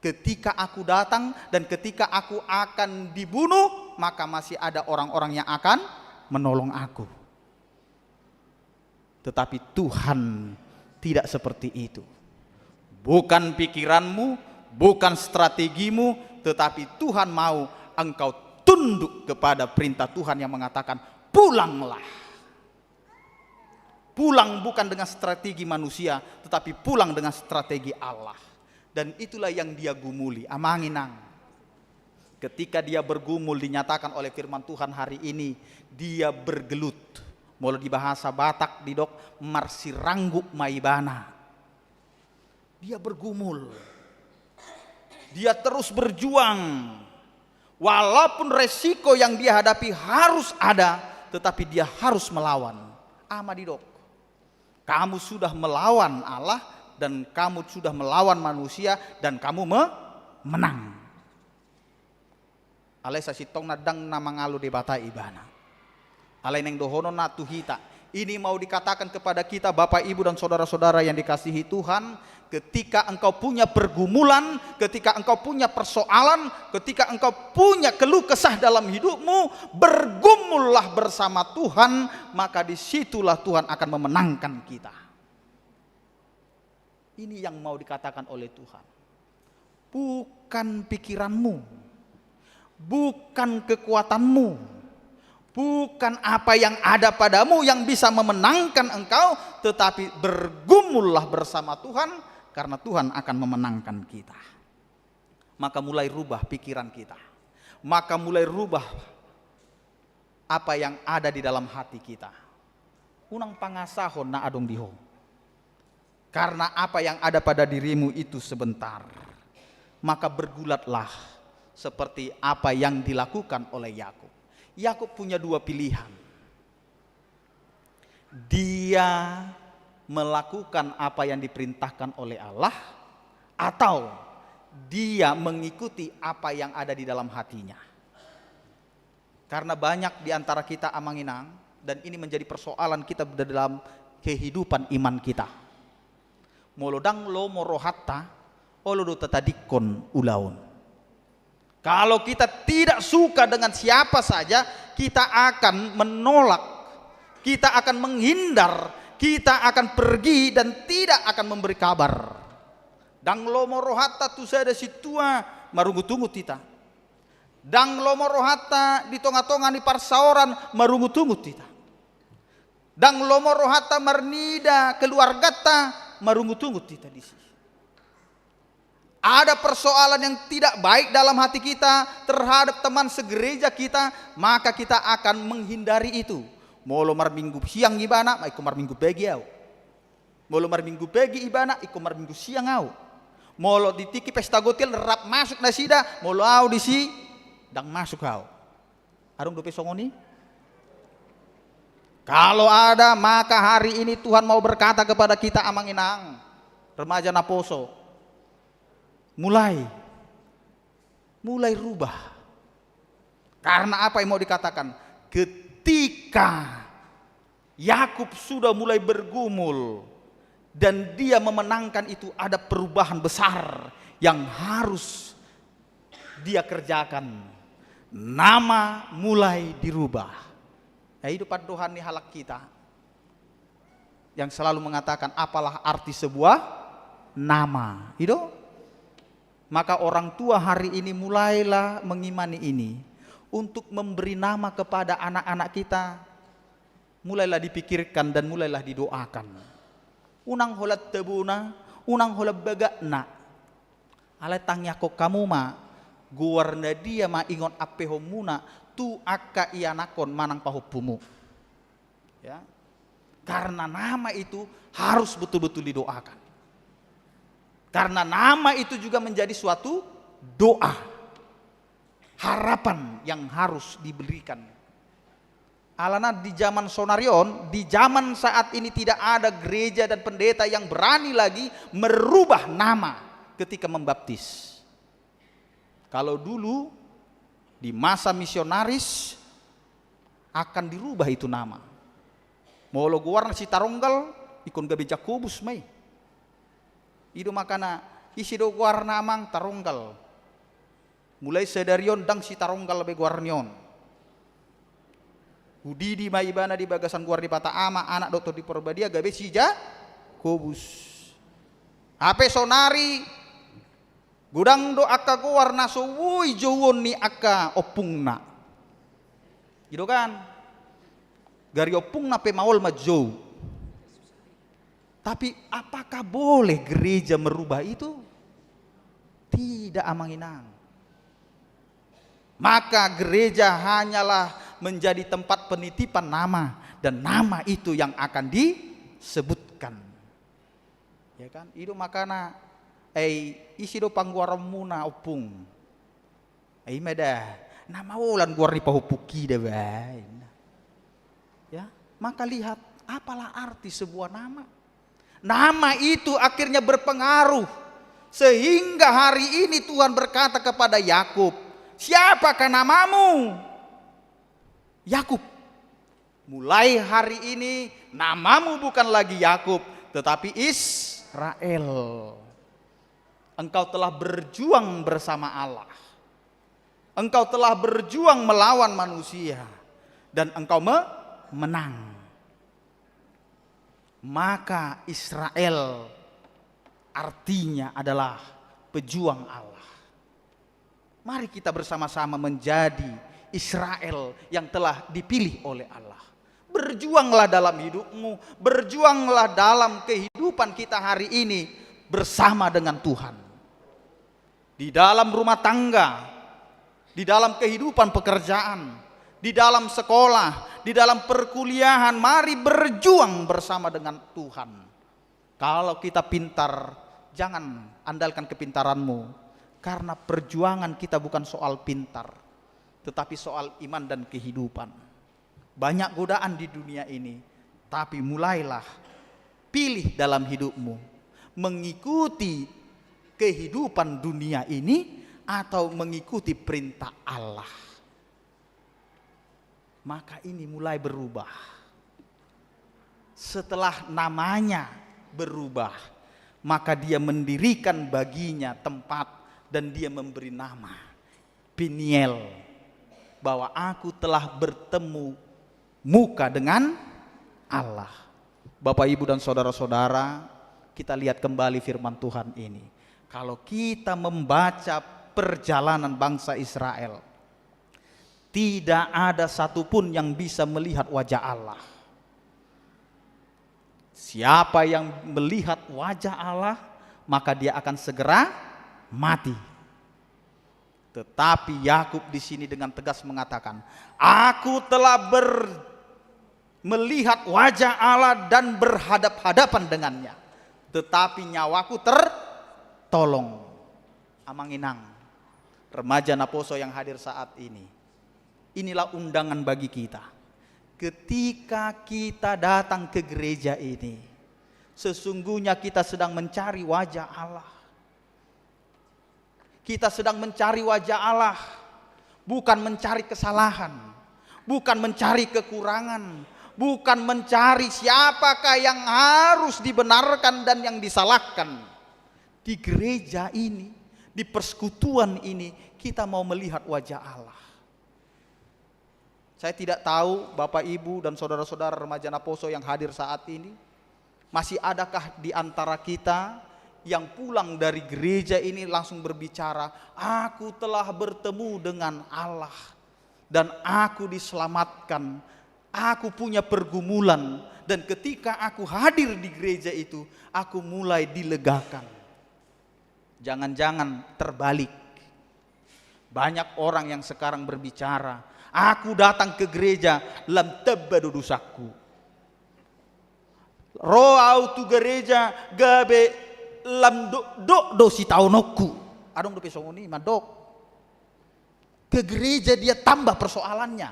Ketika aku datang dan ketika aku akan dibunuh, maka masih ada orang-orang yang akan menolong aku. Tetapi Tuhan tidak seperti itu. Bukan pikiranmu, bukan strategimu, tetapi Tuhan mau engkau tunduk kepada perintah Tuhan yang mengatakan, pulanglah. Pulang bukan dengan strategi manusia, tetapi pulang dengan strategi Allah. Dan itulah yang dia gumuli, amanginang. Ketika dia bergumul, dinyatakan oleh firman Tuhan hari ini, dia bergelut. Mau di bahasa Batak didok marsirangguk maibana. Dia bergumul. Dia terus berjuang. Walaupun resiko yang dia hadapi harus ada, tetapi dia harus melawan. Amadidok. Kamu sudah melawan Allah dan kamu sudah melawan manusia dan kamu menang. Alai sasitong nadang na mangalu debata ibana. Alai neng dohono na tuhita. Ini mau dikatakan kepada kita Bapak Ibu dan saudara-saudara yang dikasihi Tuhan, ketika engkau punya pergumulan, ketika engkau punya persoalan, ketika engkau punya keluh kesah dalam hidupmu, bergumullah bersama Tuhan, maka disitulah Tuhan akan memenangkan kita. Ini yang mau dikatakan oleh Tuhan. Bukan pikiranmu, bukan kekuatanmu, bukan apa yang ada padamu yang bisa memenangkan engkau, tetapi bergumullah bersama Tuhan, karena Tuhan akan memenangkan kita. Maka mulai rubah pikiran kita, maka mulai rubah apa yang ada di dalam hati kita. Unang pangasahon na adong diho, karena apa yang ada pada dirimu itu sebentar. Maka bergulatlah seperti apa yang dilakukan oleh Yakub. Yakub punya dua pilihan. Dia melakukan apa yang diperintahkan oleh Allah, atau dia mengikuti apa yang ada di dalam hatinya. Karena banyak di antara kita amanginang, dan ini menjadi persoalan kita dalam kehidupan iman kita. Molodang lo morohatta, olodo tatadikon ulaun. Kalau kita tidak suka dengan siapa saja, kita akan menolak, kita akan menghindar, kita akan pergi dan tidak akan memberi kabar. Dang lomo rohata tu saya ada situa marungu-tungu tita. Dang lomo rohata di tonga-tonga di parsaoran marungu-tungu tita. Dang lomo rohata marnida keluargata marungu-tungu tita di sini. Ada persoalan yang tidak baik dalam hati kita terhadap teman segereja kita, maka kita akan menghindari itu. Molo mar minggu siang ibana, iku mar minggu pagi au. Molo mar minggu pagi ibana, iku mar minggu siang au. Molo ditiki pesta gotil rap masuk nasida, molo au disi dang masuk au. Arung dope songoni? Kalau ada, maka hari ini Tuhan mau berkata kepada kita amanginang, remaja Naposo. Mulai rubah. Karena apa yang mau dikatakan? Ketika Yakub sudah mulai bergumul dan dia memenangkan itu, ada perubahan besar yang harus dia kerjakan. Nama mulai dirubah. Ya, hidup Tuhan ini halak kita yang selalu mengatakan apalah arti sebuah nama. Itu maka orang tua hari ini mulailah mengimani ini untuk memberi nama kepada anak-anak kita. Mulailah dipikirkan dan mulailah didoakan. Unang holat tebuna, unang holat bagakna. Alay tangyako kamu ma, guwarna dia ma ingon apehomuna, tu akka ianakon manang pahupumu. Ya. Karena nama itu harus betul-betul didoakan. Karena nama itu juga menjadi suatu doa, harapan yang harus diberikan. Alana di zaman Sonarion, di zaman saat ini tidak ada gereja dan pendeta yang berani lagi merubah nama ketika membaptis. Kalau dulu di masa misionaris akan dirubah itu nama. Molo guarna si taronggal ikon gabe Jakobus mai. Itu makana isi do guarna amang taronggal. Mulai sedarion dang si taronggal be guarnion. Udidi mai ibana di bagasan guar di pata ama anak dokter di Porbadia gabe si Jakobus. Ape sonari gudang do akka guarna so woi jowon ni akka opungna. Gitu kan? Gari opungna pe maol majo. Tapi apakah boleh gereja merubah itu? Tidak amanginang. Maka gereja hanyalah menjadi tempat penitipan nama, dan nama itu yang akan disebutkan. Ya kan? Itu makana isi do pangguaramuna opung. Meda nama ulan guar ni pahupuki deh. Ya, maka lihat apalah arti sebuah nama. Nama itu akhirnya berpengaruh. Sehingga hari ini Tuhan berkata kepada Yakub, siapakah namamu? Yakub. Mulai hari ini namamu bukan lagi Yakub, tetapi Israel. Engkau telah berjuang bersama Allah. Engkau telah berjuang melawan manusia. Dan engkau menang. Maka Israel artinya adalah pejuang Allah. Mari kita bersama-sama menjadi Israel yang telah dipilih oleh Allah. Berjuanglah dalam hidupmu, berjuanglah dalam kehidupan kita hari ini bersama dengan Tuhan. Di dalam rumah tangga, di dalam kehidupan pekerjaan, di dalam sekolah, di dalam perkuliahan, mari berjuang bersama dengan Tuhan. Kalau kita pintar, jangan andalkan kepintaranmu, karena perjuangan kita bukan soal pintar, tetapi soal iman dan kehidupan. Banyak godaan di dunia ini, tapi mulailah pilih dalam hidupmu, mengikuti kehidupan dunia ini atau mengikuti perintah Allah. Maka ini mulai berubah. Setelah namanya berubah, maka dia mendirikan baginya tempat dan dia memberi nama Peniel, bahwa aku telah bertemu muka dengan Allah. Bapak, Ibu dan saudara-saudara, kita lihat kembali firman Tuhan ini. Kalau kita membaca perjalanan bangsa Israel, tidak ada satupun yang bisa melihat wajah Allah. Siapa yang melihat wajah Allah, maka dia akan segera mati. Tetapi Yakub di sini dengan tegas mengatakan, aku telah melihat wajah Allah dan berhadap-hadapan dengannya, tetapi nyawaku tertolong. Amanginang, remaja Naposo yang hadir saat ini, inilah undangan bagi kita. Ketika kita datang ke gereja ini, sesungguhnya kita sedang mencari wajah Allah. Kita sedang mencari wajah Allah, bukan mencari kesalahan, bukan mencari kekurangan, bukan mencari siapakah yang harus dibenarkan dan yang disalahkan. Di gereja ini, di persekutuan ini, kita mau melihat wajah Allah. Saya tidak tahu Bapak, Ibu, dan saudara-saudara remaja Naposo yang hadir saat ini, masih adakah di antara kita yang pulang dari gereja ini langsung berbicara, aku telah bertemu dengan Allah dan aku diselamatkan, aku punya pergumulan, dan ketika aku hadir di gereja itu, aku mulai dilegakan. Jangan-jangan terbalik. Banyak orang yang sekarang berbicara, aku datang ke gereja lam tabadu dosaku. Roau tu gereja gabe lam dosi taunokku. Adong dope songoni madok. Ke gereja dia tambah persoalannya.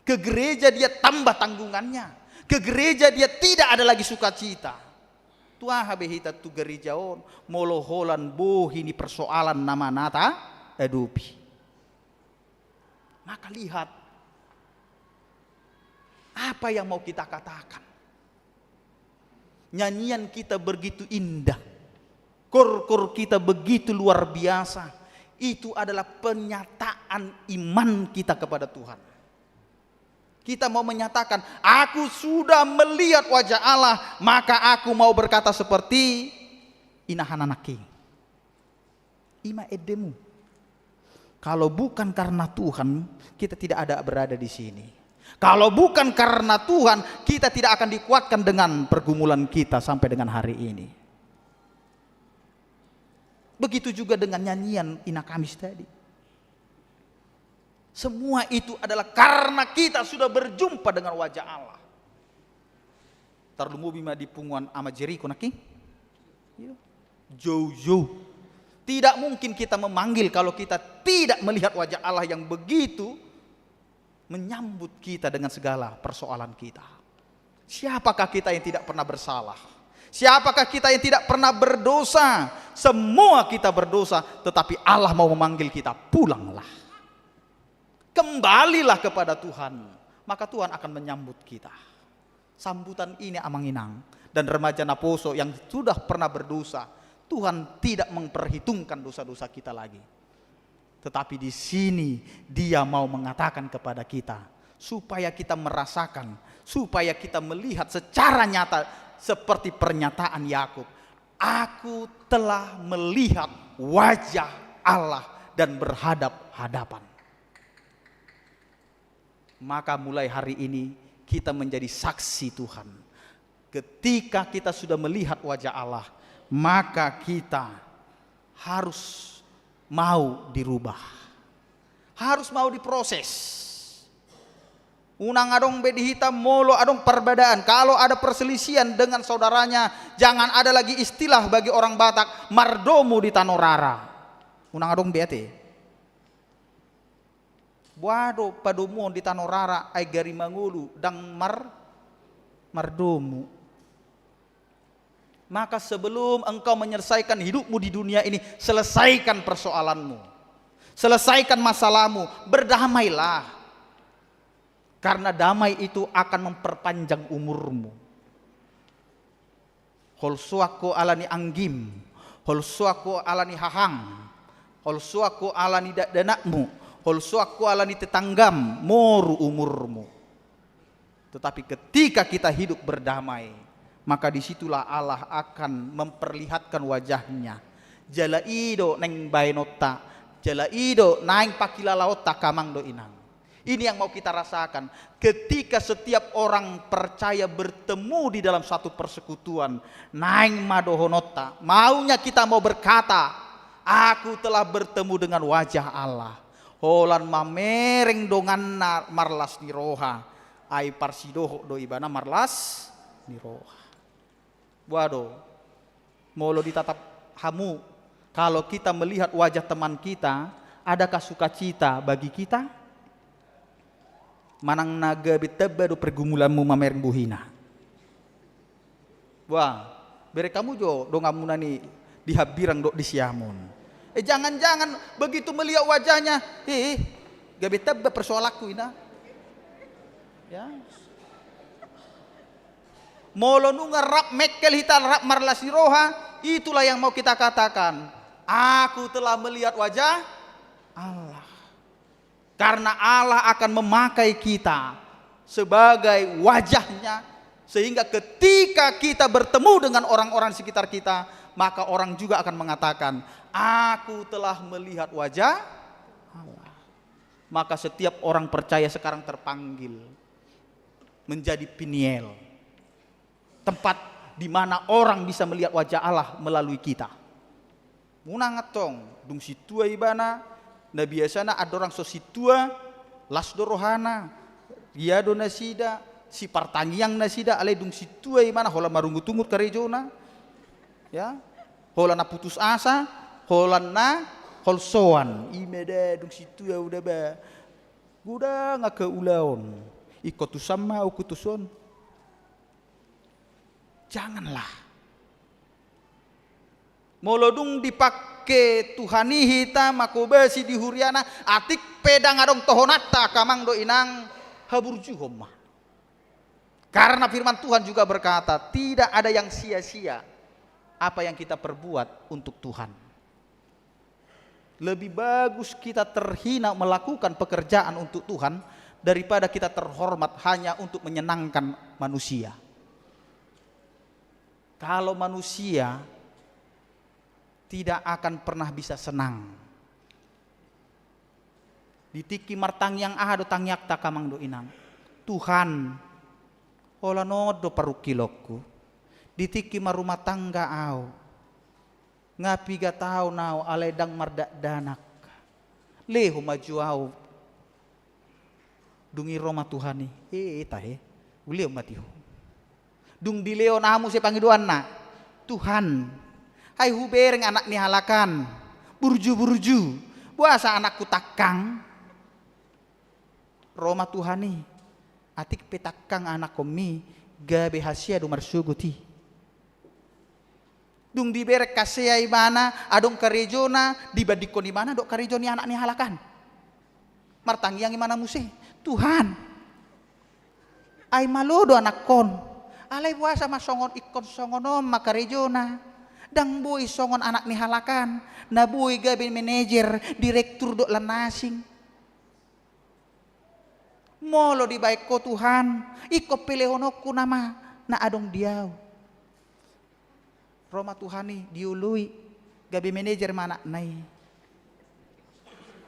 Ke gereja dia tambah tanggungannya. Ke gereja dia tidak ada lagi sukacita. Tua habehita tu gerejaon moloholan bohini persoalan nama nata edupi. Maka lihat apa yang mau kita katakan. Nyanyian kita begitu indah, kor kita begitu luar biasa. Itu adalah penyataan iman kita kepada Tuhan. Kita mau menyatakan, aku sudah melihat wajah Allah, maka aku mau berkata seperti inahananaki, ima edemu. Kalau bukan karena Tuhan, kita tidak ada berada di sini. Kalau bukan karena Tuhan, kita tidak akan dikuatkan dengan pergumulan kita sampai dengan hari ini. Begitu juga dengan nyanyian Ina Kamis tadi. Semua itu adalah karena kita sudah berjumpa dengan wajah Allah. Tarlumu bima di punguan ama Jeriko naki. Jauh-jauh. Tidak mungkin kita memanggil kalau kita tidak melihat wajah Allah yang begitu menyambut kita dengan segala persoalan kita. Siapakah kita yang tidak pernah bersalah? Siapakah kita yang tidak pernah berdosa? Semua kita berdosa, tetapi Allah mau memanggil kita, pulanglah. Kembalilah kepada Tuhan, maka Tuhan akan menyambut kita. Sambutan ini Amanginang dan remaja Naposo yang sudah pernah berdosa, Tuhan tidak memperhitungkan dosa-dosa kita lagi. Tetapi di sini Dia mau mengatakan kepada kita, supaya kita merasakan, supaya kita melihat secara nyata seperti pernyataan Yakub. Aku telah melihat wajah Allah dan berhadap-hadapan. Maka mulai hari ini kita menjadi saksi Tuhan. Ketika kita sudah melihat wajah Allah, maka kita harus mau dirubah. Harus mau diproses. Unang adong bedi hitam molo adong perbedaan. Kalau ada perselisihan dengan saudaranya, jangan ada lagi istilah bagi orang Batak, mardomu di Tanorara. Unang adong bete. Wado padomo di Tanorara ay gari mangulu dang mardomu. Maka sebelum engkau menyelesaikan hidupmu di dunia ini, selesaikan persoalanmu, selesaikan masalahmu, berdamailah, karena damai itu akan memperpanjang umurmu. Holsuako alani anggim, holsuako alani hahang, holsuako alani danakmu, holsuako alani tetanggam, moru umurmu. Tetapi ketika kita hidup berdamai, maka disitulah Allah akan memperlihatkan wajahnya. Jalaido neng bainota, jalaido naing pakilalaota kamang do inang. Ini yang mau kita rasakan. Ketika setiap orang percaya bertemu di dalam satu persekutuan, naing madohonota, maunya kita mau berkata, aku telah bertemu dengan wajah Allah. Holan mamereng dongan marlas niroha, ai parsidoho do ibana marlas niroha. Waduh, molo ditatap hamu, kalau kita melihat wajah teman kita, adakah sukacita bagi kita? Manang naga beteba do pergumulanmu mamereng buhina. Wah, bere kamu jo do ngamunani dihabirang do disiamun. Jangan-jangan begitu melihat wajahnya, gabe tebba persoalaku ina. Ya. Molo nunga rap mekel hital rap marlasiroha, itulah yang mau kita katakan. Aku telah melihat wajah Allah. Karena Allah akan memakai kita sebagai wajahnya, sehingga ketika kita bertemu dengan orang-orang sekitar kita, maka orang juga akan mengatakan, aku telah melihat wajah Allah. Maka setiap orang percaya sekarang terpanggil menjadi Peniel, tempat di mana orang bisa melihat wajah Allah melalui kita. Munang ngatong, dung situa ibana, na biasana ada orang so situa, las dorohana, riado nasida, si partangiang nasida, ale dung situa ibana, hola marunggu tungut karejona, ya, hola na putus asa, hola na holsoan, imeda dung situa udah ba, guda nggak ke ulaon, ikotu sama ukutuson. Janganlah molodung dipakai Tuhani hita makobasi di huriana atik pedang adong tohonata kamang do inang haburju homma. Karena firman Tuhan juga berkata, tidak ada yang sia-sia apa yang kita perbuat untuk Tuhan. Lebih bagus kita terhina melakukan pekerjaan untuk Tuhan daripada kita terhormat hanya untuk menyenangkan manusia. Kalau manusia tidak akan pernah bisa senang. Ditiki martang yang ahado tangyak takamang do inang. Tuhan, hola nodo parukilokku. Ditiki marumah tangga au. Ngapi gatau nau aledang mardak danak. Leho maju au. Dungi Roma Tuhani. Tahe. Ulio matiho. Dung dileo namu si pangiduan na Tuhan, hai hubereng anak ni halakan burju buasa anakku takang Roma Tuhani atik petakang anak komi gabe hasia do marsuguti Dung diberek kasih mana, adong karejona, dibadikon di mana, dok karejoni anak ni halakan. Martangi yang mana musih, Tuhan. Ay malodo anak kon, alay puasa masongon ikon songonom makarejona, dang boy songon anak ni halakan, na boy gabi manajer, direktur dok lanasing. Molo di baik ko Tuhan, iko pilihonokku nama, na adong diaw. Roma Tuhani diului gabi manajer mana nai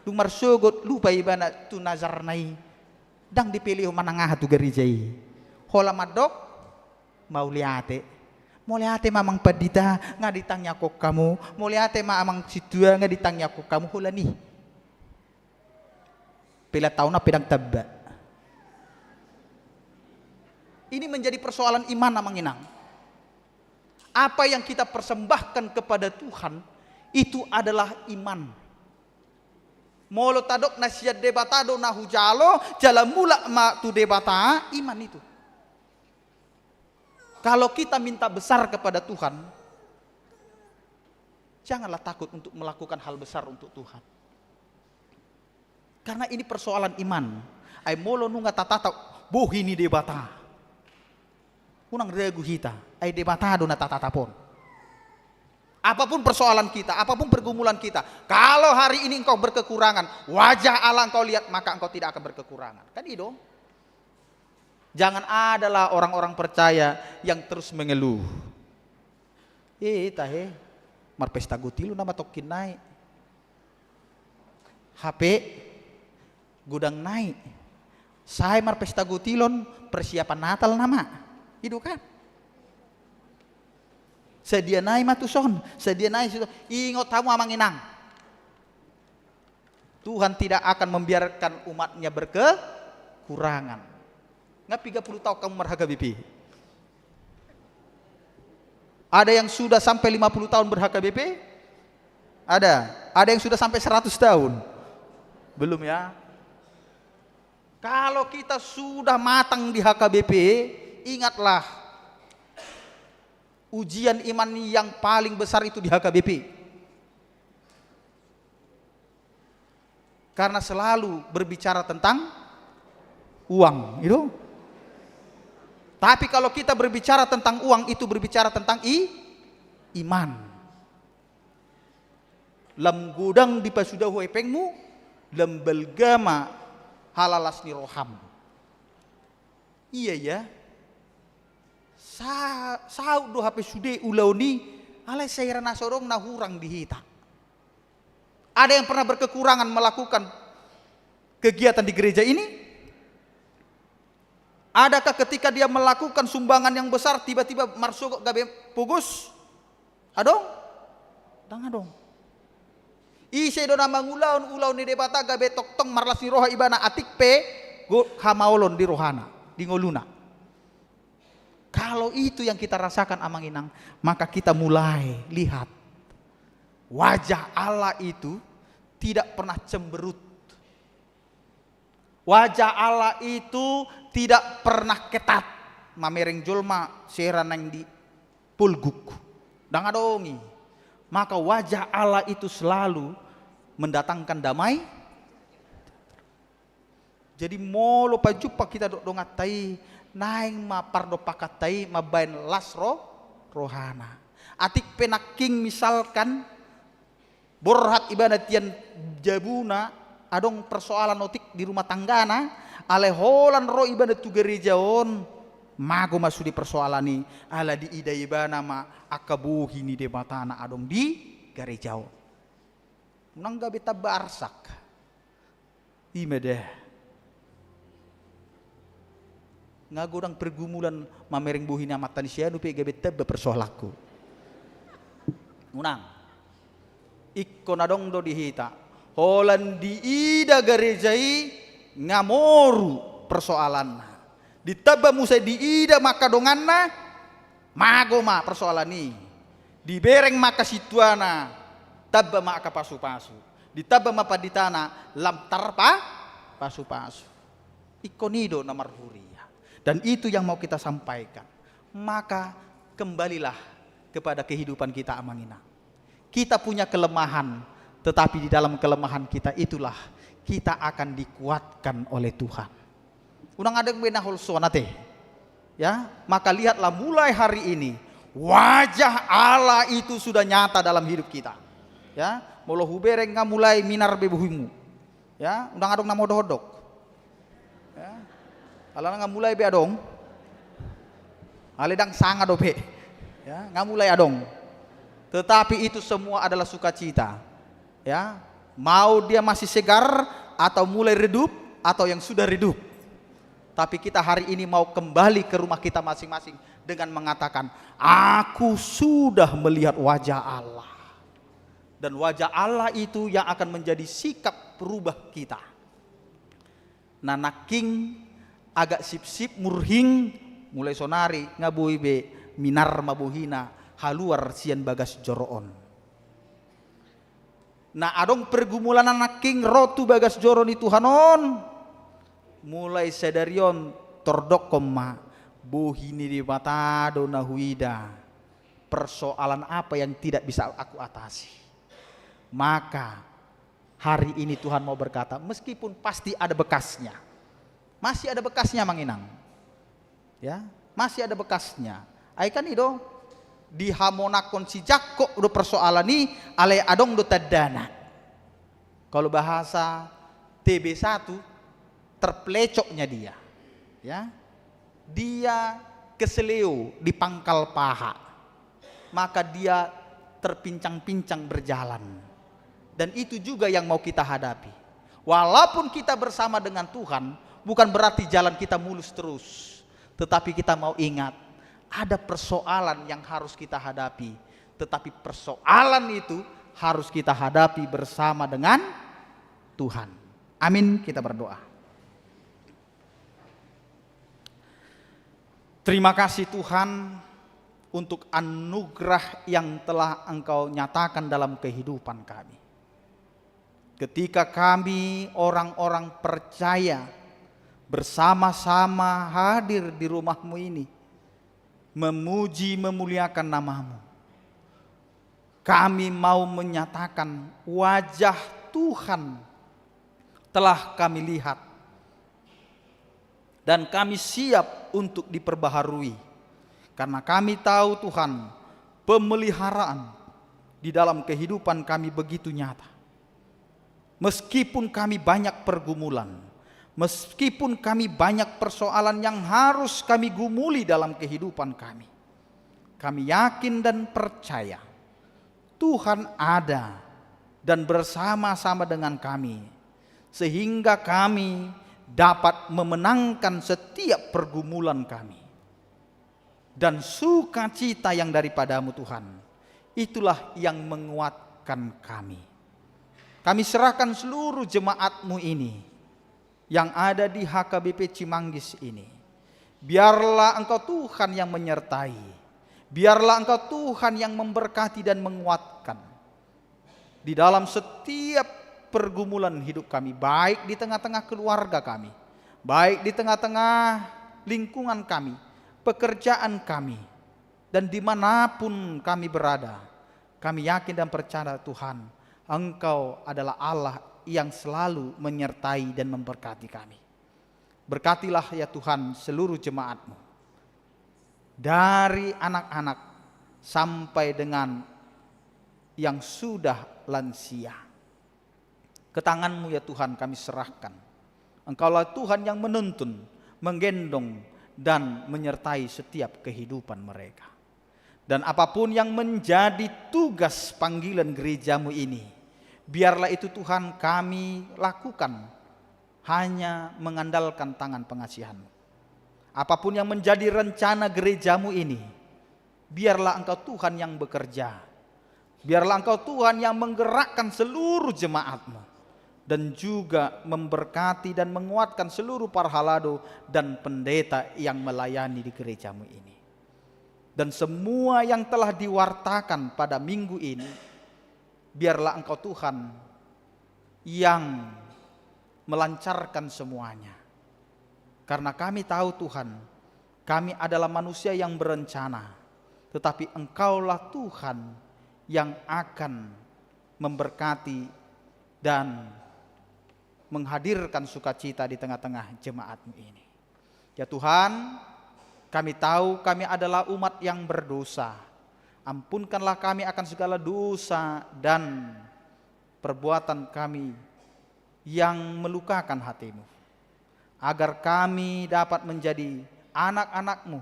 dumar sugot lupa ibana tu nazar nai dang dipilih manangah tu gerijai hola madok mau liate mamang padita ngaditangnya kok kamu mau liate mamang situa ngaditangnya kok kamu hola nih pila tahun na pedang tabba. Ini menjadi persoalan iman namang inang. Apa yang kita persembahkan kepada Tuhan itu adalah iman. Molo tadok nasihat debatado na hujalo jalan mula ma tu debata iman itu. Kalau kita minta besar kepada Tuhan, janganlah takut untuk melakukan hal besar untuk Tuhan. Karena ini persoalan iman. Ay molo nunga tatata bohini debata. Unang regu hita, ay debatado na tatatapon. Apapun persoalan kita, apapun pergumulan kita, kalau hari ini engkau berkekurangan, wajah Allah engkau lihat, maka engkau tidak akan berkekurangan. Kan itu? Jangan adalah orang-orang percaya yang terus mengeluh. Tahe, marpesta gutilu nama tokin naik. HP, gudang naik. Saya marpesta gutilon, persiapan Natal nama. Itu kan sedia naik matuson, sedia naik situ. Ingat kamu amang inang, Tuhan tidak akan membiarkan umatnya berkekurangan. Nggak 30 tahun kamu berharga BP. Ada yang sudah sampai 50 tahun berharga BP? Ada yang sudah sampai 100 tahun? Belum ya. Kalau kita sudah matang di HKBP, ingatlah, ujian iman yang paling besar itu di HKBP. Karena selalu berbicara tentang uang, itu. Tapi kalau kita berbicara tentang uang, itu berbicara tentang iman. Lam gudang di pasudahu epengmu, lam belgama halalas ni roham. Iya ya. Sao do HP sude ulau ni alai saya rana sorong na hurang dihita. Ada yang pernah berkekurangan melakukan kegiatan di gereja ini? Adakah ketika dia melakukan sumbangan yang besar tiba-tiba marsuk gabe pugus? Adong? Tang adong. Ise do nama ulau ni debata gabe toktong marlas ni roha ibana atik pe go hamaolon di rohana, di ngoluna. Kalau itu yang kita rasakan amang inang, maka kita mulai lihat wajah Allah itu tidak pernah cemberut. Wajah Allah itu tidak pernah ketat. Mamereng jolma seranang di pulguk. Dang adongi. Maka wajah Allah itu selalu mendatangkan damai. Jadi molo pajupa kita dongatai naing ma pardo pakatai ma bain lasro rohana. Atik penaking misalkan borhat ibadat yang jabuna adong persoalan otik di rumah tanggana ale holan ro ibadat tu gerejaon mago masudi persoalani ala di ida ibana ma akabuhi ni de matana adong di gerejaon. Nangga beta barsak. Imedeh. Ngagodang pergumulan mamereng buhin amatan siya nupi gabe tebbe persoalaku. Unang. Ikko nadong do dihita. Holan di ida garejai ngamoru persoalan. Ditaba musai di ida maka donganna mago ma persoalan ni. Dibereng maka situana tabba maka pasu-pasu. Ditaba ma paditana lam tarpa pasu-pasu. Ikko nido namarhuri. Dan itu yang mau kita sampaikan. Maka kembalilah kepada kehidupan kita Amangina. Kita punya kelemahan, tetapi di dalam kelemahan kita itulah kita akan dikuatkan oleh Tuhan. Unang ada benahol sonate. Ya, maka lihatlah mulai hari ini wajah Allah itu sudah nyata dalam hidup kita. Ya, molo hubereng nga mulai minar bebuhimu. Ya, undang adong namo dohodok. Ya. Ala nga mulai be adong. Aledang sanga dope. Ya, nga mulai adong. Tetapi itu semua adalah sukacita. Ya, mau dia masih segar atau mulai redup atau yang sudah redup. Tapi kita hari ini mau kembali ke rumah kita masing-masing dengan mengatakan, aku sudah melihat wajah Allah. Dan wajah Allah itu yang akan menjadi sikap perubah kita. Nanaking agak sip-sip murhing mulai sonari ngabui be minar mabuhina haluar sian bagas joroon. Nah adong pergumulan anak king rotu bagas joron itu hanon mulai sedarion tordok koma buhini di mata dona huida, persoalan apa yang tidak bisa aku atasi. Maka hari ini Tuhan mau berkata, meskipun pasti ada bekasnya, masih ada bekasnya Manginang, ya masih ada bekasnya. Aikan itu dihamonakon si jakko udah persoalan ini ale adong do tadana. Kalau bahasa TB1 terplecoknya dia, ya dia keseleo di pangkal paha, maka dia terpincang-pincang berjalan. Dan itu juga yang mau kita hadapi. Walaupun kita bersama dengan Tuhan, bukan berarti jalan kita mulus terus, tetapi kita mau ingat ada persoalan yang harus kita hadapi, tetapi persoalan itu harus kita hadapi bersama dengan Tuhan. Amin, kita berdoa. Terima kasih Tuhan untuk anugerah yang telah Engkau nyatakan dalam kehidupan kami. Ketika kami orang-orang percaya bersama-sama hadir di rumah-Mu ini, memuji memuliakan nama-Mu, kami mau menyatakan wajah Tuhan telah kami lihat dan kami siap untuk diperbaharui, karena kami tahu Tuhan pemeliharaan di dalam kehidupan kami begitu nyata. Meskipun kami banyak pergumulan, meskipun kami banyak persoalan yang harus kami gumuli dalam kehidupan kami, kami yakin dan percaya Tuhan ada dan bersama-sama dengan kami, sehingga kami dapat memenangkan setiap pergumulan kami. Dan sukacita yang daripadamu Tuhan, itulah yang menguatkan kami. Kami serahkan seluruh jemaat-Mu ini yang ada di HKBP Cimanggis ini. Biarlah Engkau Tuhan yang menyertai, biarlah Engkau Tuhan yang memberkati dan menguatkan di dalam setiap pergumulan hidup kami, baik di tengah-tengah keluarga kami, baik di tengah-tengah lingkungan kami, pekerjaan kami, dan dimanapun kami berada. Kami yakin dan percaya Tuhan, Engkau adalah Allah yang selalu menyertai dan memberkati kami. Berkatilah ya Tuhan seluruh jemaat-Mu, dari anak-anak sampai dengan yang sudah lansia. Ke tangan-Mu ya Tuhan kami serahkan. Engkaulah Tuhan yang menuntun, menggendong, dan menyertai setiap kehidupan mereka. Dan apapun yang menjadi tugas panggilan gereja-Mu ini, biarlah itu Tuhan kami lakukan hanya mengandalkan tangan pengasihan-Mu. Apapun yang menjadi rencana gereja-Mu ini, biarlah Engkau Tuhan yang bekerja. Biarlah Engkau Tuhan yang menggerakkan seluruh jemaat-Mu, dan juga memberkati dan menguatkan seluruh parhalado dan pendeta yang melayani di gereja-Mu ini. Dan semua yang telah diwartakan pada minggu ini, biarlah Engkau Tuhan yang melancarkan semuanya. Karena kami tahu Tuhan, kami adalah manusia yang berencana, tetapi Engkaulah Tuhan yang akan memberkati dan menghadirkan sukacita di tengah-tengah jemaat-Mu ini. Ya Tuhan, kami tahu kami adalah umat yang berdosa. Ampunkanlah kami akan segala dosa dan perbuatan kami yang melukakan hati-Mu, agar kami dapat menjadi anak-anak-Mu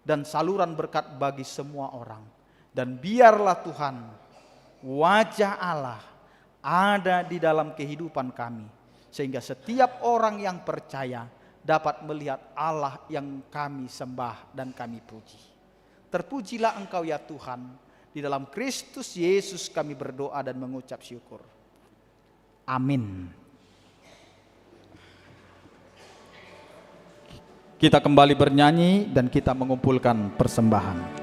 dan saluran berkat bagi semua orang. Dan biarlah Tuhan, wajah Allah ada di dalam kehidupan kami, sehingga setiap orang yang percaya dapat melihat Allah yang kami sembah dan kami puji. Terpujilah Engkau ya Tuhan, di dalam Kristus Yesus kami berdoa dan mengucap syukur. Amin. Kita kembali bernyanyi dan kita mengumpulkan persembahan.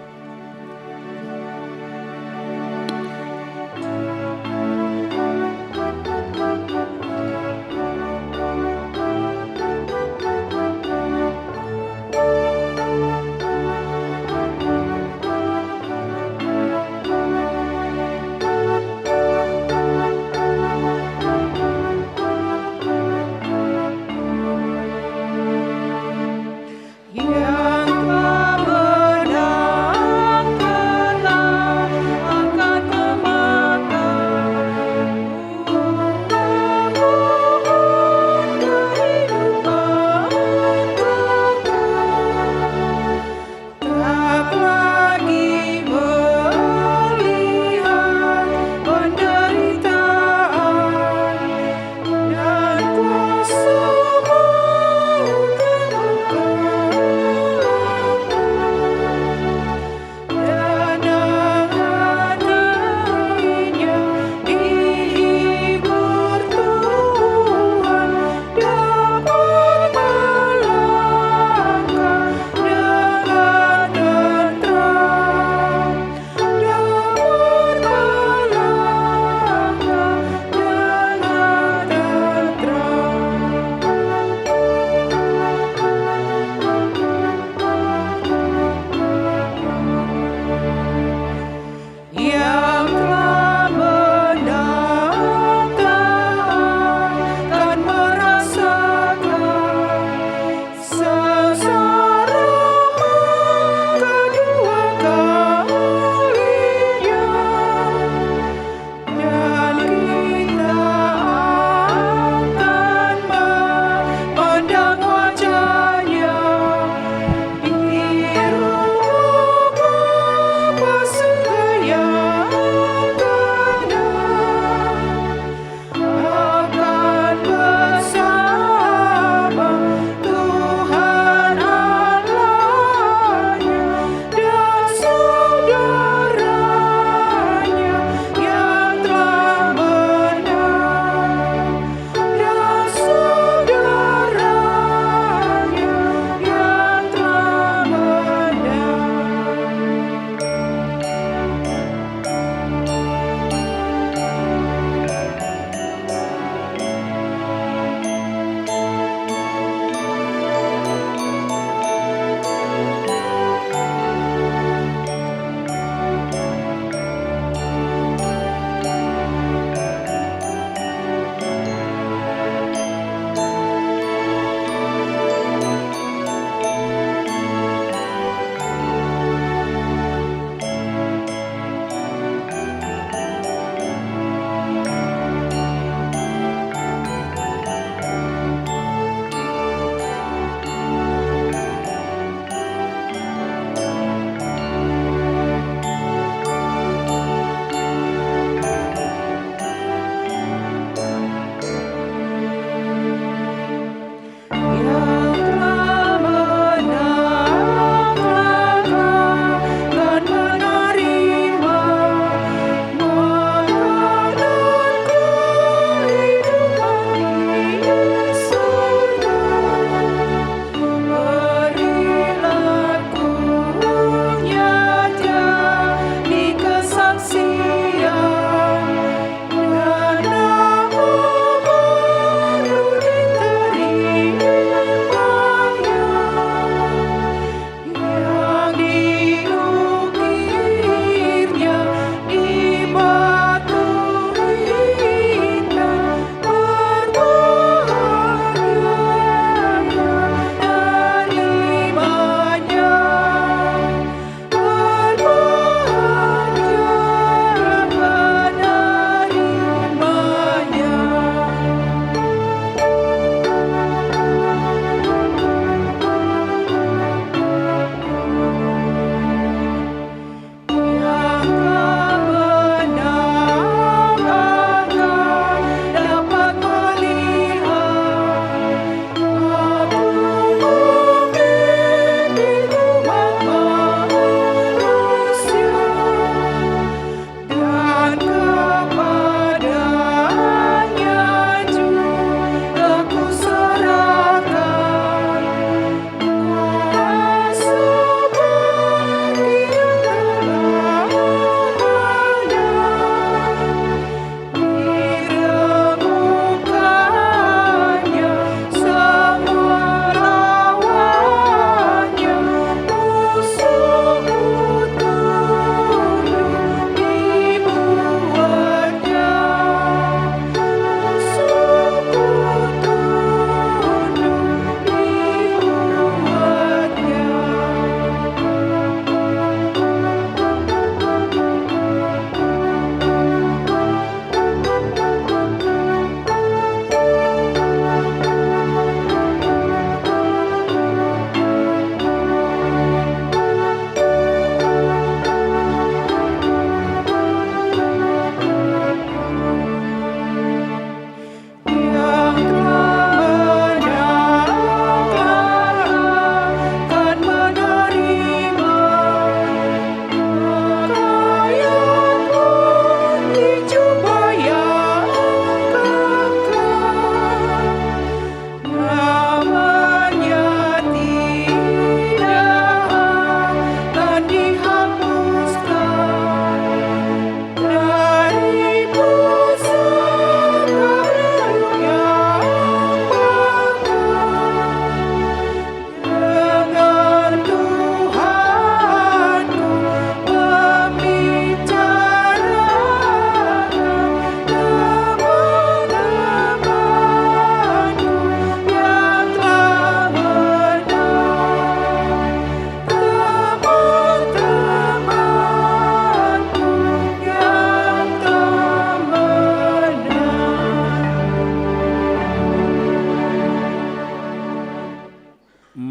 Yang kebenaran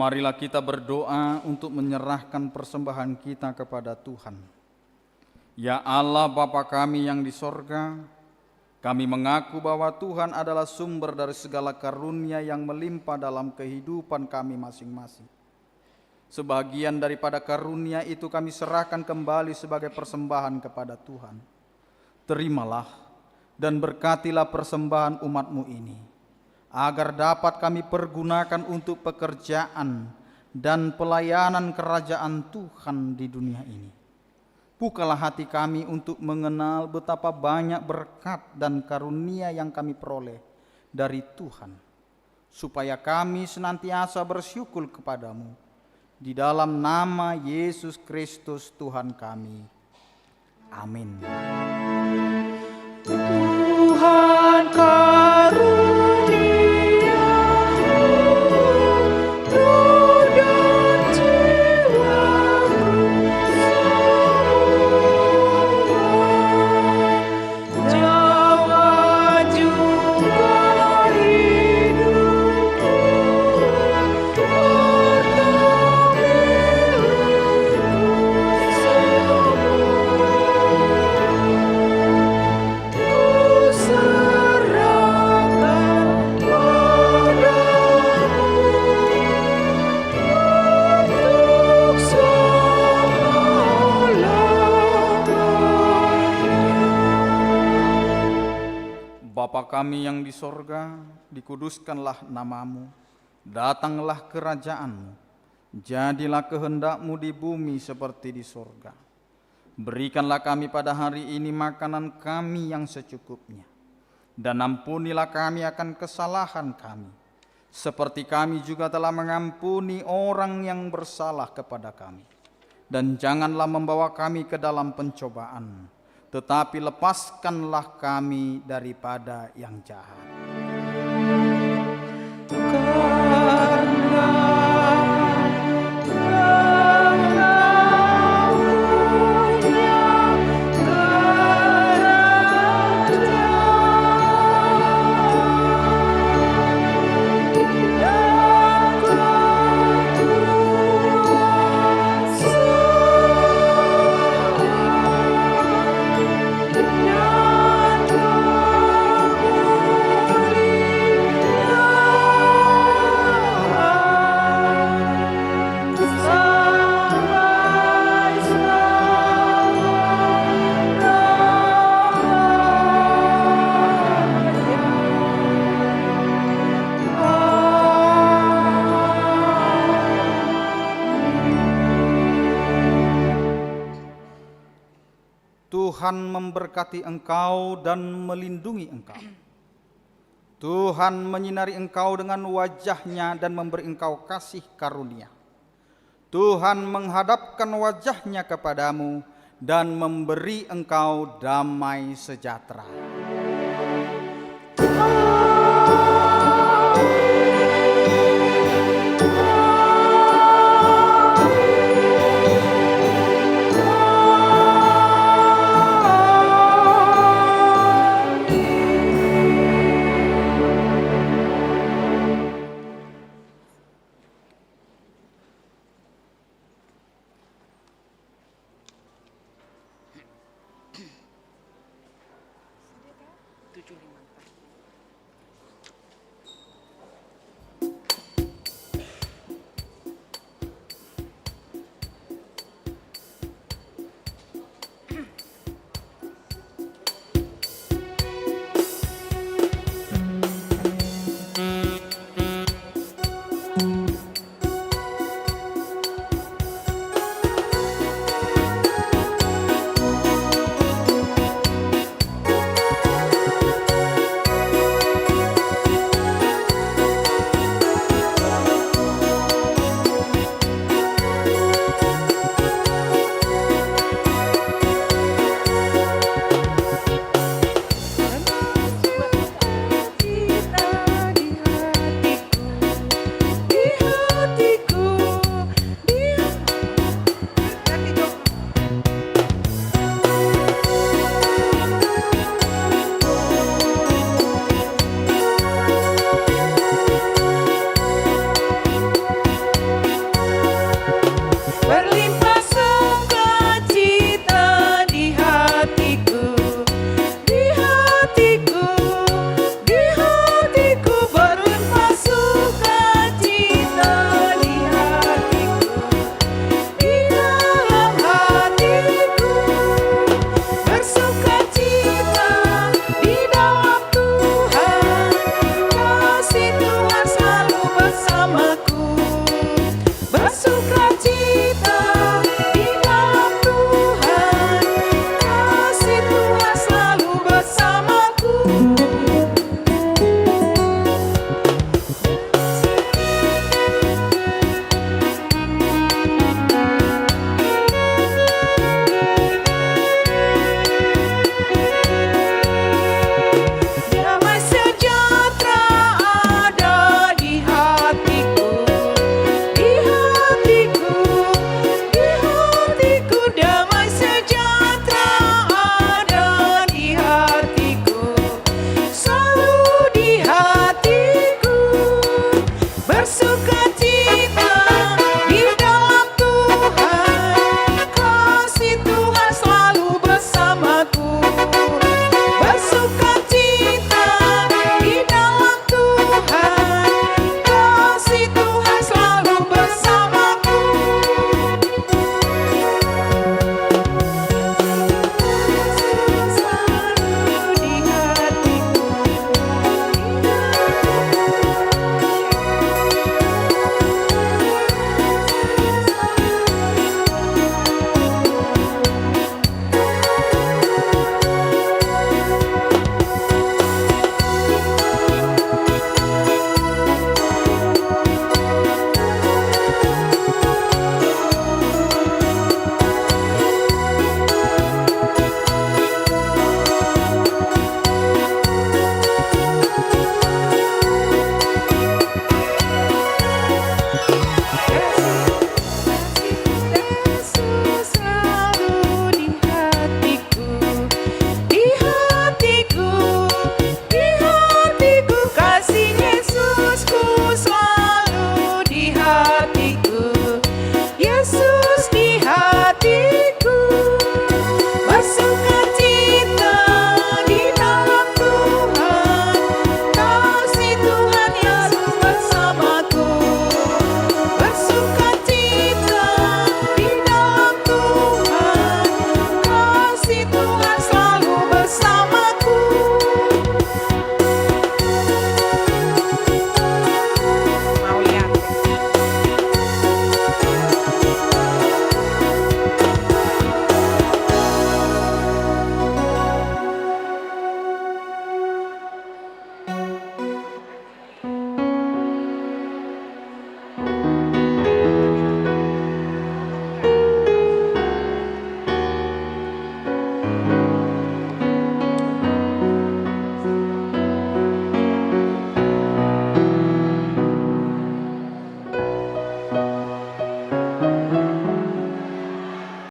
Marilah kita berdoa untuk menyerahkan persembahan kita kepada Tuhan. Ya Allah Bapa kami yang di sorga, kami mengaku bahwa Tuhan adalah sumber dari segala karunia yang melimpah dalam kehidupan kami masing-masing. Sebagian daripada karunia itu kami serahkan kembali sebagai persembahan kepada Tuhan. Terimalah dan berkatilah persembahan umat-Mu ini, agar dapat kami pergunakan untuk pekerjaan dan pelayanan kerajaan Tuhan di dunia ini. Bukalah hati kami untuk mengenal betapa banyak berkat dan karunia yang kami peroleh dari Tuhan, supaya kami senantiasa bersyukur kepadamu. Di dalam nama Yesus Kristus Tuhan kami. Amin. Tuhan karuniamu, roh dan jiwaku semua, nyawa juga hidupku, harta milikku semua. Ku serahkan padamu untuk selama-lamanya. Bapa kami yang di sorga, dikuduskanlah namamu, datanglah kerajaanmu, jadilah kehendak-Mu di bumi seperti di sorga. Berikanlah kami pada hari ini makanan kami yang secukupnya, dan ampunilah kami akan kesalahan kami, seperti kami juga telah mengampuni orang yang bersalah kepada kami. Dan janganlah membawa kami ke dalam pencobaan, tetapi lepaskanlah kami daripada yang jahat. Tuhan memberkati engkau dan melindungi engkau. Tuhan menyinari engkau dengan wajah-Nya dan memberi engkau kasih karunia. Tuhan menghadapkan wajah-Nya kepadamu dan memberi engkau damai sejahtera. Tujuh lima empat.